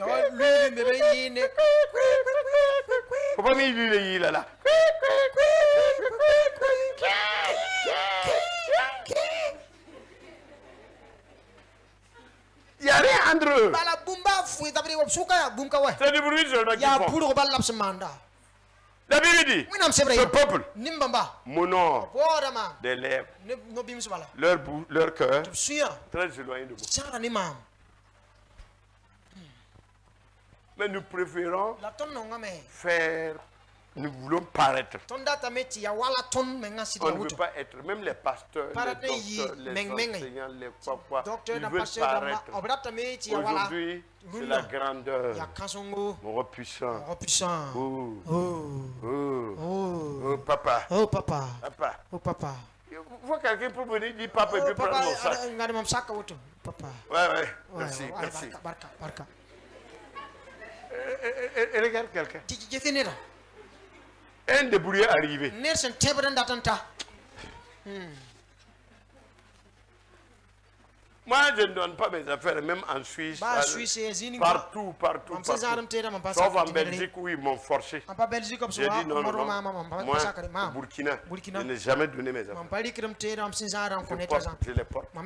Faut pas mettre lui là. Il n'y a rien entre eux. C'est du bruit seulement qu'ils font. La Bible dit, ce peuple m'honore des lèvres, leur cœur, très éloigné de moi. Mais nous préférons faire, nous voulons paraître. On ne veut pas être, même les pasteurs, les docteurs, les enseignants, les papas, ils veulent paraître. Aujourd'hui, c'est la grandeur. Mon roi puissant. Oh, papa. Oh, papa. Papa. Oh, papa. Il faut quelqu'un pour venir dire papa et puis prendre mon sac. Papa. Ouais. Merci. Et regarde quelqu'un. Un débrouillé arrivé. Moi, je ne donne pas mes affaires, même en Suisse. Partout. Sauf en Belgique où ils m'ont forcé. J'ai dit non. Moi, au Burkina, je n'ai jamais donné mes affaires. Je les porte. Il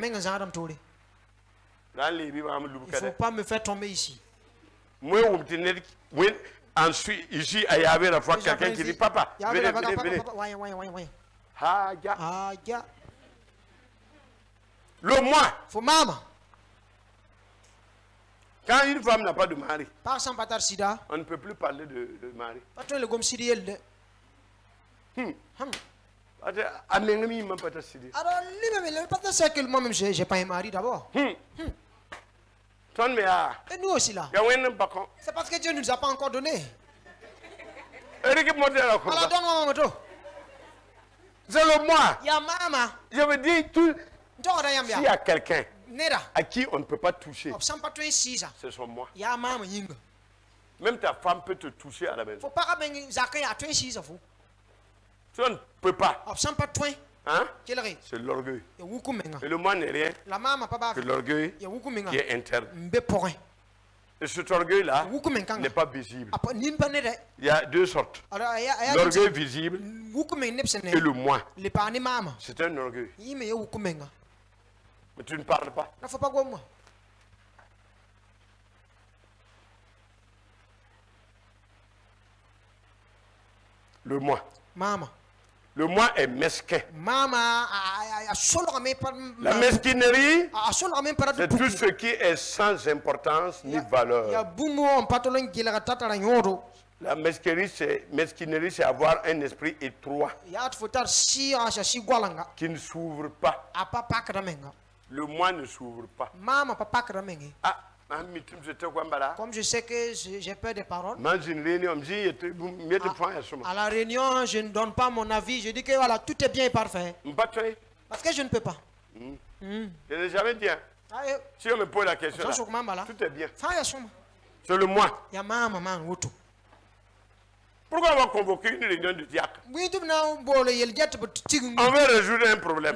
ne faut pas me faire tomber ici. Moi, en Suisse, ici, il y avait la fois quelqu'un qui dit papa, venez. Le moi. Quand une femme n'a pas de mari, on ne peut plus parler de mari. Alors lui-même, il pas que moi-même, j'ai pas un mari d'abord. Et nous aussi là. C'est parce que Dieu ne nous a pas encore donné. Alors donne-moi mon moto. C'est le moi. Il y a maman. Je veux dire, s'il y a quelqu'un à qui on ne peut pas toucher, c'est son moi. Même ta femme peut te toucher à la maison. Tu ne peux pas. Hein? C'est l'orgueil. Et le moi n'est rien que l'orgueil qui est interne. Et cet orgueil-là n'est pas visible. Il y a deux sortes. L'orgueil visible et le moi. C'est un orgueil. Mais tu ne parles pas. Le moi. Le moi est mesquin. La mesquinerie, c'est tout ce qui est sans importance ni valeur. La mesquinerie, c'est avoir un esprit étroit qui ne s'ouvre pas. Le moi ne s'ouvre pas. Comme je sais que j'ai peur des paroles, à la réunion, je ne donne pas mon avis. Je dis que voilà, tout est bien et parfait. Parce que je ne peux pas. Je n'ai jamais dit. Si on me pose la question, là, tout est bien. C'est le moi. Pourquoi on va convoquer une réunion de diacre? On veut résoudre un problème.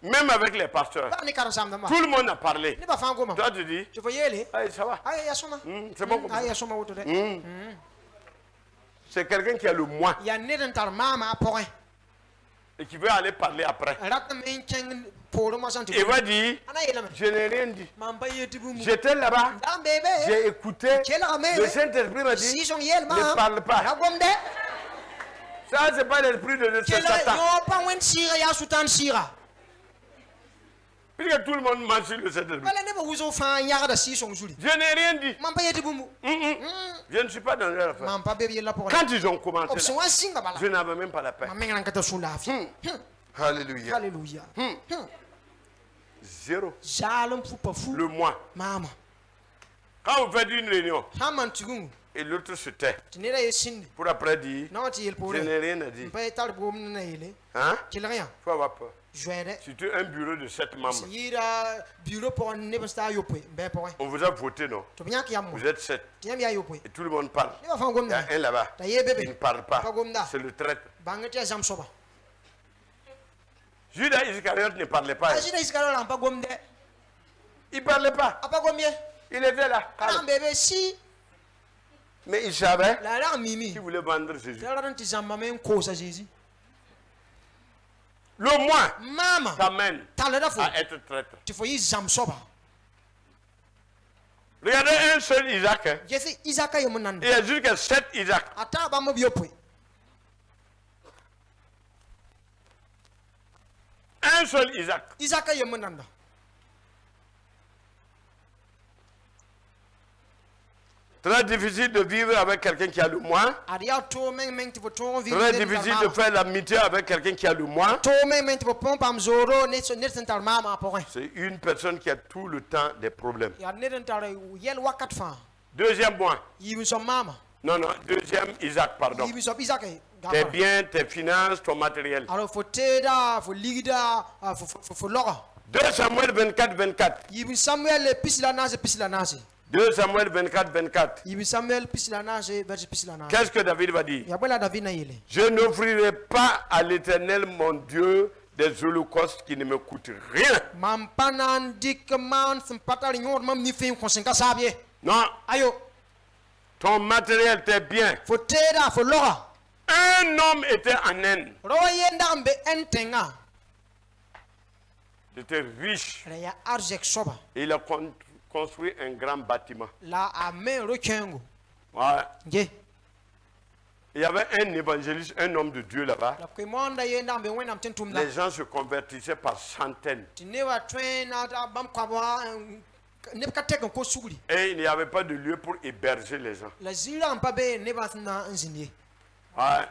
Même avec les pasteurs. Tout le monde a parlé. Toi, tu dis, ça va. C'est bon. C'est quelqu'un qui a le moi. Et qui veut aller parler après. Il va dire, je n'ai rien dit. J'étais là-bas. J'ai écouté. Le Saint-Esprit m'a dit, ne parle pas. Ça, c'est pas l'esprit de Satan. Puisque tout le monde mentionne le Saint-Esprit. Je n'ai rien dit. Je ne suis pas dans leur affaire. Quand ils ont commencé, je n'avais même pas la paix. Alléluia. Zéro. Le moi. Quand vous faites une réunion et l'autre se tait pour après dire, je n'ai rien à dire. Hein? Il faut avoir peur. Surtout un bureau de 7 membres. On vous a voté, non? Vous êtes 7. Et tout le monde parle. Il y a un là-bas. Il ne parle pas. C'est le traître. Judas Iscariote ne parlait pas. Il ne parlait pas. Il était là. Mais il savait qu'il voulait vendre Jésus. Le moi t'amène à être traître. Regardez un seul Isaac. Il y a jusqu'à 7 Isaac. Un seul Isaac. Très difficile de vivre avec quelqu'un qui a le moi. Très difficile de faire l'amitié avec quelqu'un qui a le moi. C'est une personne qui a tout le temps des problèmes. Deuxième moi. Non, deuxième Isaac, pardon. Tes biens, tes finances, ton matériel. 2 Samuel 24, 24. 2 Samuel 24, 24. Qu'est-ce que David va dire? Je n'offrirai pas à l'Éternel mon Dieu des holocaustes qui ne me coûtent rien. Non. Ton matériel, tes biens. Un homme était en Inde. Il était riche. Et il a construit un grand bâtiment. Ouais. Il y avait un évangéliste, un homme de Dieu là-bas. Les gens se convertissaient par centaines. Et il n'y avait pas de lieu pour héberger les gens. Ouais.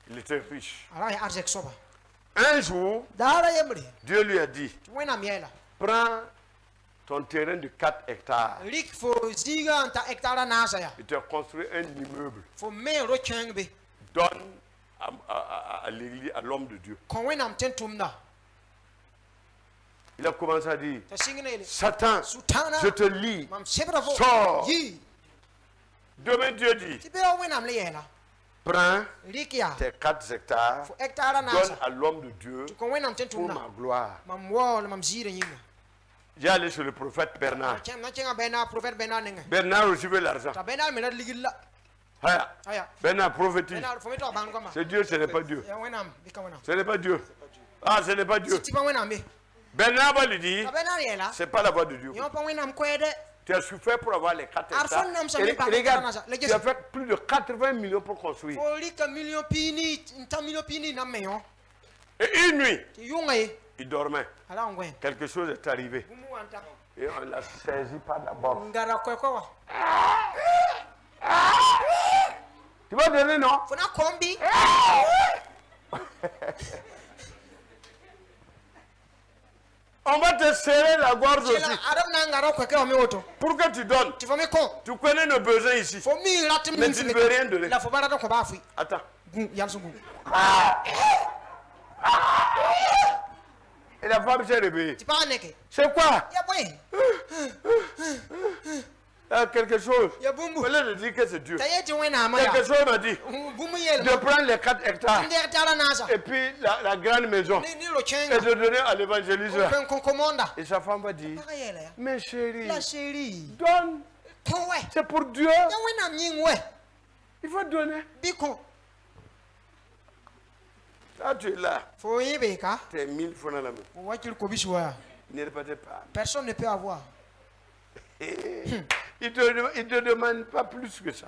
Il était riche. Alors il a soba. Un jour, Dieu lui a dit, prends ton terrain de 4 hectares. Il te construit un immeuble. Donne à l'église, à l'homme de Dieu. Il a commencé à dire, Satan, je te lis, sors. Demain Dieu dit, prends tes 4 hectares, donne à l'homme de Dieu pour ma gloire. J'ai allé sur le prophète Bernard. Bernard recevait l'argent. Bernard prophétise. C'est Dieu, ce n'est pas Dieu. Ce n'est pas Dieu. Ah, ce n'est pas Dieu. Bernard va lui dire, ce n'est pas la voix de Dieu. Tu as souffert pour avoir les 4 hectares. Et regarde, tu as fait plus de 80 millions pour construire. Et une nuit, il dormait. Quelque chose est arrivé. Et on l'a saisi par la borne. Tu vas donner, non? On va te serrer la gorge aussi. Pour que tu donnes. Tu connais nos besoins ici. Mais tu ne veux rien donner. Attends. Et la femme s'est réveillée. C'est quoi? Quelque chose. Au lieu de dire que c'est Dieu. Quelque chose m'a dit de prendre les 4 hectares et puis la grande maison et de donner à l'évangéliste. Et sa femme va dire, mais chérie, donne. C'est pour Dieu. Il faut donner. Là, tu es là. Tu es 1000 francs dans la main. Ne répétez pas. Personne ne peut avoir. Il te demande pas plus que ça.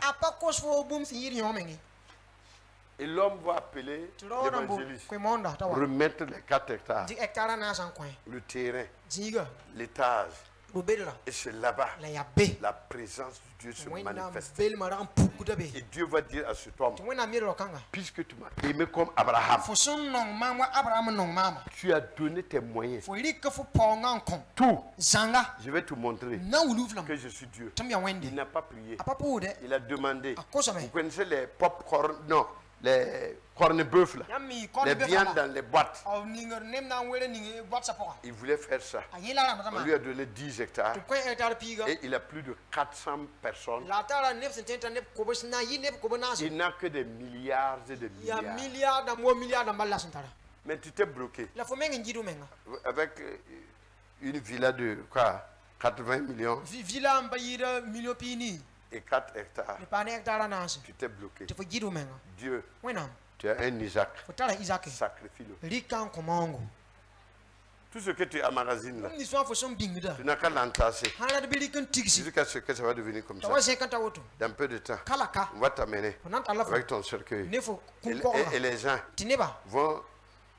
Et l'homme va appeler l'évangéliste, remettre les 4 hectares, le terrain, l'étage. Et c'est là-bas la présence de Dieu se manifeste. Et Dieu va dire à cet homme, puisque tu m'as aimé comme Abraham, tu as donné tes moyens. Tout. Je vais te montrer que je suis Dieu. Il n'a pas prié. Il a demandé. Vous connaissez les pop-corn? Non. Les corned-bœufs là, les viandes dans les boîtes. Il voulait faire ça. On lui a donné 10 hectares et il a plus de 400 personnes. Il n'a que des milliards et des milliards. Mais tu t'es bloqué avec une villa de quoi, 80 millions et 4 hectares. Tu t'es bloqué. Dieu, tu as un Isaac. Sacrifie-le. Tout ce que tu emmagasines là, tu n'as qu'à l'entasser jusqu'à ce que ça va devenir comme ça. Dans peu de temps, on va t'amener avec ton cercueil. Et les gens vont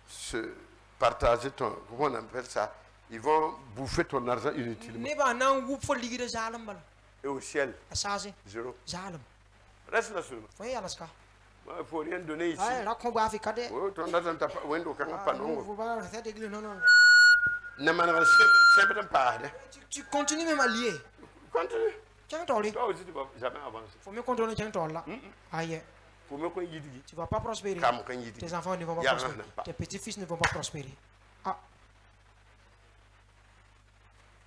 se partager ton... Comment on appelle ça? Ils vont bouffer ton argent inutilement. Et au ciel, 0. Reste là seulement. Il ne faut rien donner ici. Ton argent t'a pas... Tu continues même à lier. Continue. Toi aussi, tu ne vas jamais avancer. Il faut mieux contrôler le tu ne vas pas prospérer. Tes enfants ne vont pas prospérer. Tes petits-fils ne vont pas prospérer.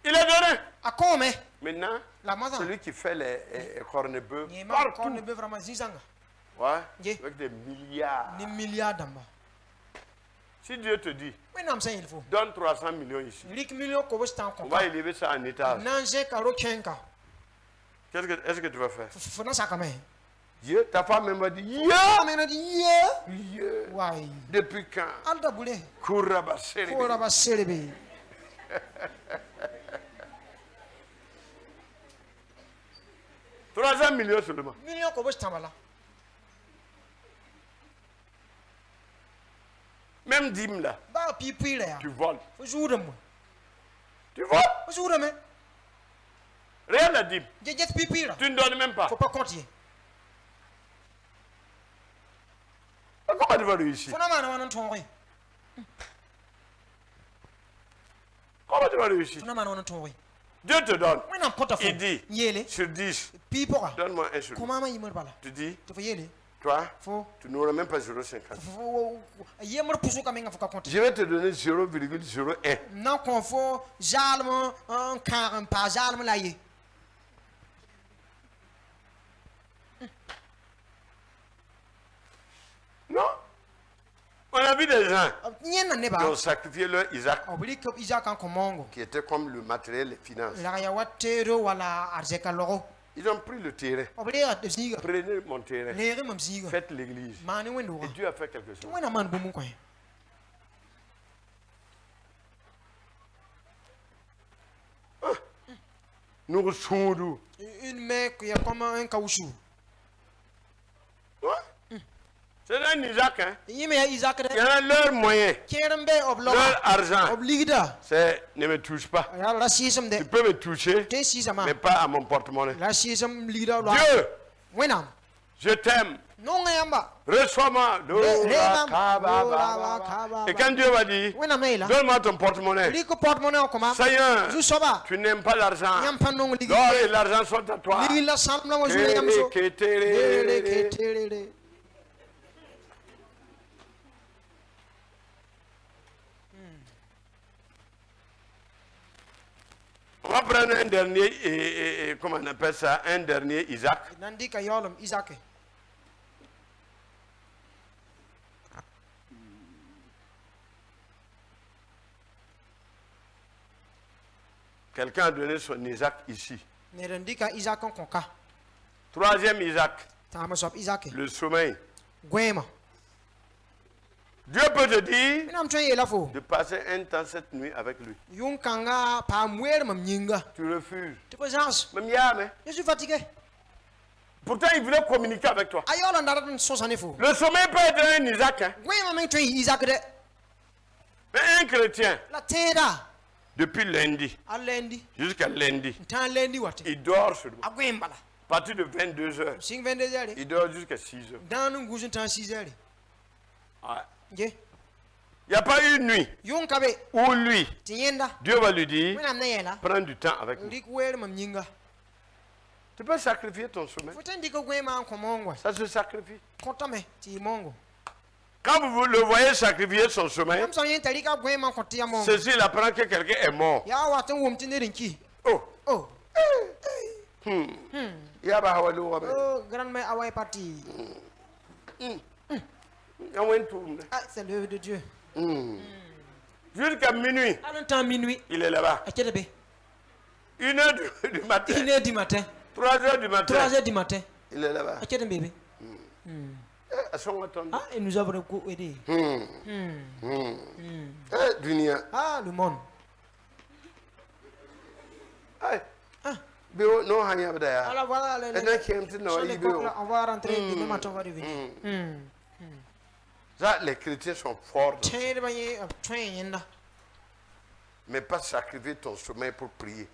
Il a donné. Maintenant, celui qui fait les corned-bœufs partout. Ouais, avec des milliards. Si Dieu te dit, donne 300 millions ici, on va élever ça en étage. Est-ce que tu vas faire? Dieu, ta femme m'a dit, depuis quand? Kourabasserebe. 300 millions seulement. Même dîme là. Tu voles. Tu voles. Rien la dîme. Tu ne donnes même pas. Faut pas compter. Comment tu vas réussir? Comment tu vas réussir? Dieu te donne. Il dit sur 10. Donne-moi un sur 10. Tu dis, toi, tu n'auras même pas 0,50. Je vais te donner 0,01. Non, qu'on faut jalme un quart, pas jalme là. Non. On a vu des gens qui ont sacrifié leur Isaac, qui était comme le matériel, les finances. Ils ont pris le terrain. Prenez mon terrain. Faites l'église. Et Dieu a fait quelque chose. Nous recevons une main qui est comme un caoutchouc. C'est un Isaac, hein? Il y a leurs moyens, leur argent. C'est ne me touche pas. Tu peux me toucher, mais pas à mon porte-monnaie. Dieu, je t'aime. Reçois-moi. Et quand Dieu va dire, donne-moi ton porte-monnaie. Seigneur, tu n'aimes pas l'argent. L'or et l'argent sont à toi. On va prendre un dernier, comment on appelle ça, un dernier Isaac. Quelqu'un a donné son Isaac ici. Troisième Isaac. Le sommeil. Dieu peut te dire de passer un temps cette nuit avec lui. Tu refuses. Je suis fatigué. Pourtant, il voulait communiquer avec toi. Le sommeil peut être un Isaac. Hein? Mais un chrétien, depuis lundi jusqu'à lundi, il dort sur moi. À partir de 22h, il dort jusqu'à 6h. Il n'y a pas eu une nuit où lui, Dieu va lui dire, prends du temps avec moi. Tu peux sacrifier ton sommeil. Ça se sacrifie. Quand vous le voyez sacrifier son sommeil, c'est s'il apprend que quelqu'un est mort. Oh. Grand-mère est partie. C'est l'œuvre de Dieu. Jusqu'à minuit. Il est là-bas. 1h du matin. 1h du matin. 3h du matin. 3h du matin. Il est là-bas. Il nous a beaucoup aidé. Le monde. Alors voilà, on va rentrer demain matin, on va revenir. Ça, les chrétiens sont forts. Mais pas sacrifier ton sommeil pour prier.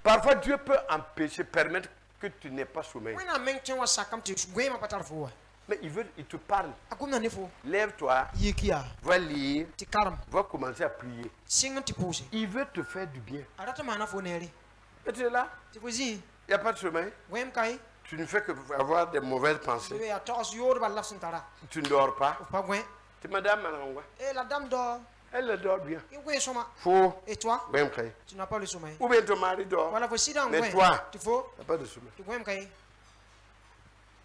Parfois, Dieu peut empêcher, permettre que tu n'aies pas sommeil. Mais il te parle. Lève-toi. Va lire. Va commencer à prier. Il veut te faire du bien. Et tu es là. Il n'y a pas de sommeil. Tu ne fais que avoir des mauvaises pensées. Tu ne dors pas. C'est madame. Et la dame dort. Elle dort bien. Faux. Et toi? Tu n'as pas le sommeil. Ou bien ton mari dort. Voilà, voici dans mais toi, tu n'as pas de sommeil.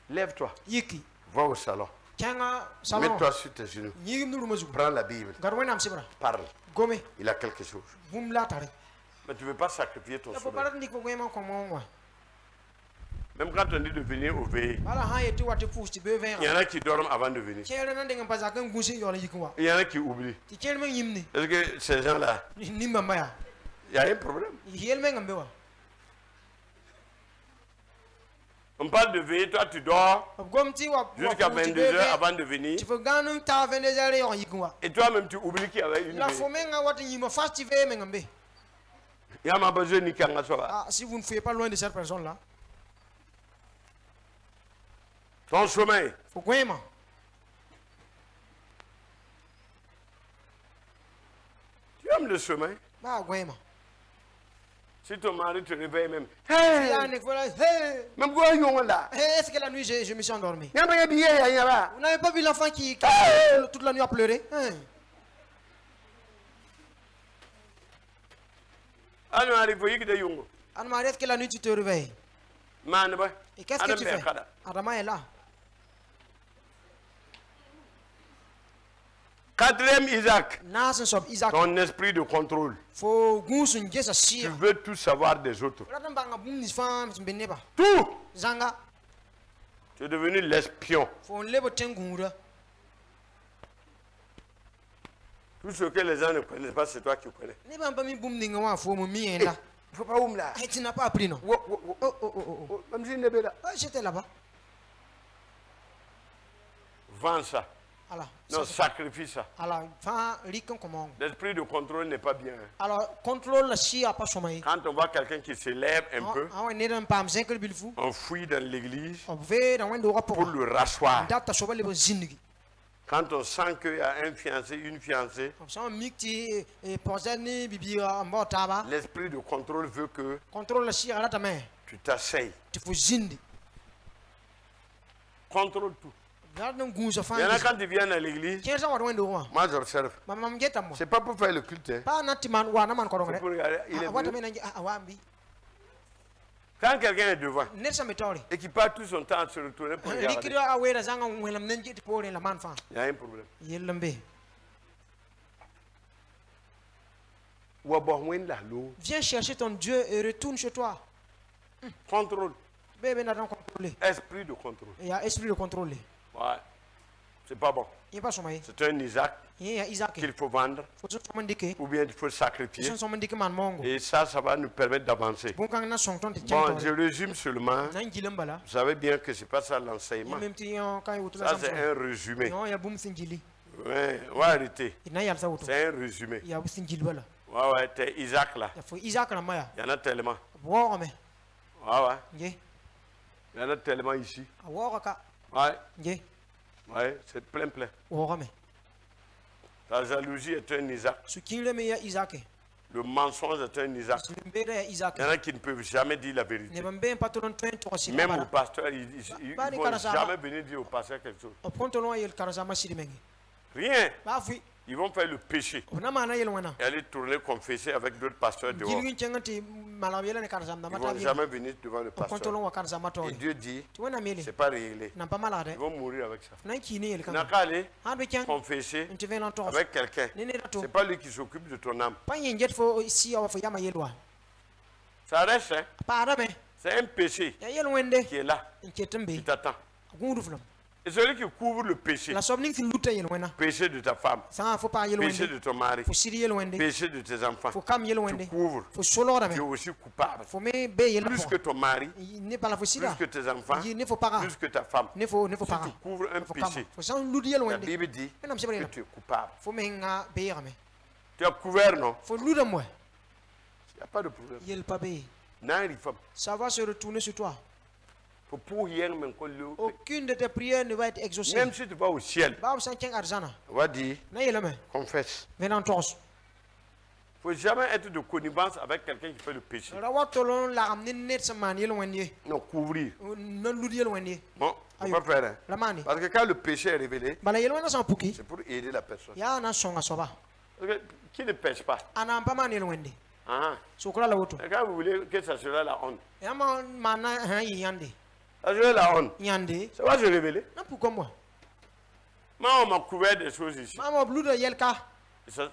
Lève-toi. Va au salon. Mets-toi sur tes genoux. Prends la Bible. Parle. Il a quelque chose. Mais tu ne veux pas sacrifier ton sommeil. Même quand on dit de venir au veillé, il y en a qui dorment avant de venir. Il y en a qui oublient. Est-ce que ces gens-là, il y a un problème? On parle de veiller, toi tu dors jusqu'à 22h avant de venir. Et toi-même tu oublies qu'il y avait une veille. Il y a ma besoin de si vous ne fuyez pas loin de cette personne-là. Ton sommeil. Tu aimes le sommeil? Si ton mari te réveille même. Même là. Est-ce que la nuit je me suis endormi? Vous n'avez pas vu l'enfant qui toute la nuit a pleuré? Anne-Marie, est-ce que la nuit tu te réveilles? Et qu'est-ce que tu fais? Adama est là. Quatrième Isaac. Isaac. Ton esprit de contrôle. Tu veux tout savoir des autres. Tout. Tu es devenu l'espion. Tout ce que les gens ne connaissent pas, c'est toi qui connais. Il ne faut pas où là. Tu n'as pas appris, non? J'étais là-bas. Vends ça. Non, sacrifie ça. L'esprit de contrôle n'est pas bien. Alors, contrôle la chia pas chômé. Quand on voit quelqu'un qui se lève un peu, on fouille dans l'église pour le rasseoir. Quand on sent qu'il y a un fiancé, une fiancée, l'esprit de contrôle veut que tu t'asseyes. Contrôle tout. Il y en a quand ils viennent à l'église, moi j'observe. C'est pas pour faire le culte. C'est pour regarder. Il est venu. Quand quelqu'un est devant et qui passe tout son temps à se retourner pour regarder, il y a un problème. Viens chercher ton Dieu et retourne chez toi. Contrôle. Esprit de contrôle. Il y a esprit de contrôle. Ouais. C'est pas bon. C'est un Isaac qu'il faut vendre ou bien il faut sacrifier. Et ça va nous permettre d'avancer. Bon, je résume seulement. Vous savez bien que c'est pas ça l'enseignement. Ça, c'est un résumé. Ouais, arrêtez. C'est un résumé. Ouais, t'es Isaac là. Il y en a tellement. Ouais. Il y en a tellement ici. Ouais. Ouais, c'est plein. La jalousie est un Isaac. Le mensonge est un Isaac. Il y en a qui ne peuvent jamais dire la vérité. Même au pasteur, ils ne vont jamais venir dire au pasteur quelque chose. Rien. Ils vont faire le péché et aller tourner confesser avec d'autres pasteurs dehors. Ils ne vont jamais venir devant le pasteur. Et Dieu dit, c'est pas réglé. Ils vont mourir avec ça. Il n'a qu'à aller confesser avec quelqu'un. Ce n'est pas lui qui s'occupe de ton âme. Ça reste, hein? C'est un péché qui est là, qui t'attend. Et celui qui couvre le péché, péché de ta femme, péché de ton mari, péché de tes enfants, tu couvres, tu es aussi coupable. Plus que ton mari, plus que tes enfants, plus que ta femme. Si tu couvres un péché, la Bible dit que tu es coupable. Tu as couvert, non? Il n'y a pas de problème. Ça va se retourner sur toi. Aucune de tes prières ne va être exaucée. Même si tu vas au ciel, on va dire, confesse. Il ne faut jamais être de connivence avec quelqu'un qui fait le péché. Non, couvrir. Bon, il ne faut pas faire. Hein. Parce que quand le péché est révélé, c'est pour aider la personne. Qui ne pêche pas? Quand vous voulez que ça sera la honte. Ça sera la honte. Ça va se révéler. Moi, on m'a couvert des choses ici.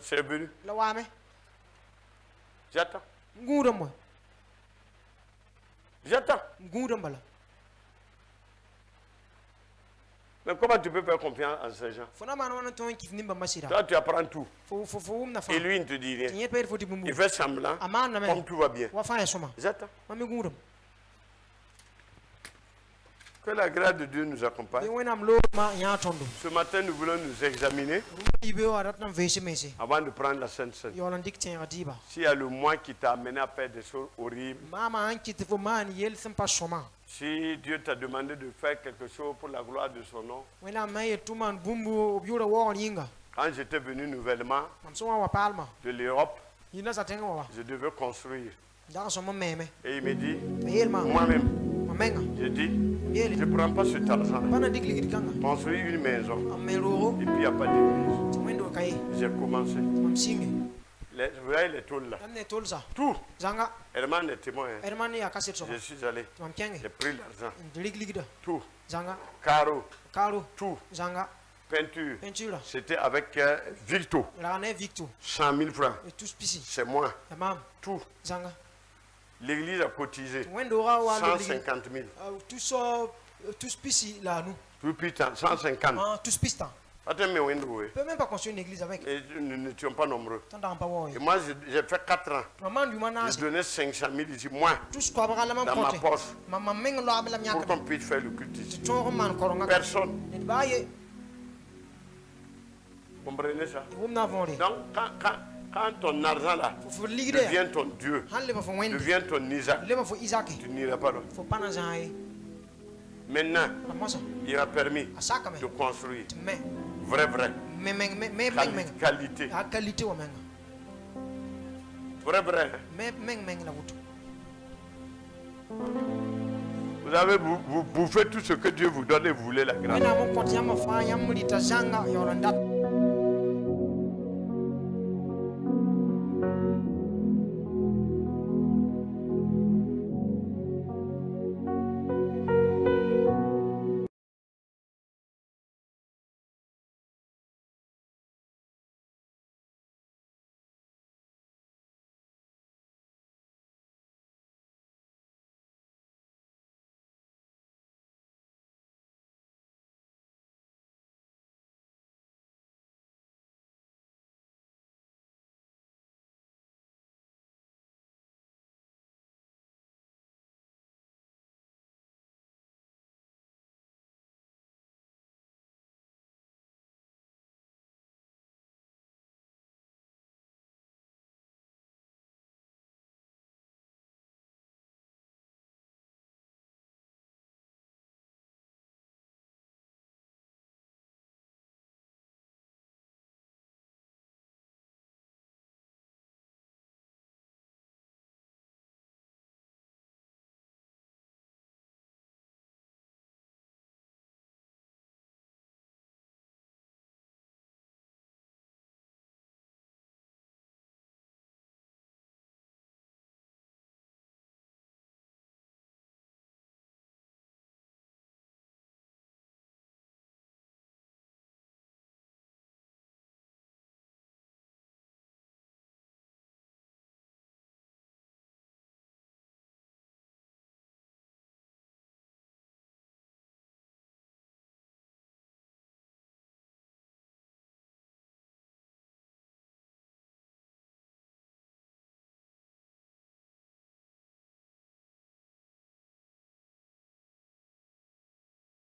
C'est venu. J'attends. J'attends. Mais comment tu peux faire confiance à ces gens? Toi, tu apprends tout. Et lui, il ne te dit rien. Il fait semblant comme tout va bien. J'attends. Que la grâce de Dieu nous accompagne. Ce matin, nous voulons nous examiner avant de prendre la Sainte Seine. S'il y a le moi qui t'a amené à faire des choses horribles, si Dieu t'a demandé de faire quelque chose pour la gloire de son nom, quand j'étais venu nouvellement de l'Europe, je devais construire. Et il me dit, moi-même, je dis, je ne prends pas cet argent. Construire une maison. Et puis il n'y a pas d'église. J'ai commencé. Vous voyez les tôles là. Tout. Herman est témoin. Je suis allé. J'ai pris l'argent. Tout. Carreau. Tout. Peinture. C'était avec Victo. 100 000 francs. C'est moi. Tout. L'église a cotisé 150 000. Tout putain, 150. Attends, mais on ne peut même pas construire une église avec. Et nous n'étions pas nombreux. Et moi, j'ai fait 4 ans. J'ai donné 500 000 ici, moi, dans ma poche, pour qu'on puisse faire le culte ici. Personne. Vous comprenez ça? Donc, quand ton argent là devient ton Dieu, devient ton Isaac, tu n'iras pas là. Maintenant, il a permis de construire. Vrai. Qualité. Vrai. Vous avez bouffé tout ce que Dieu vous donne et vous voulez la grâce.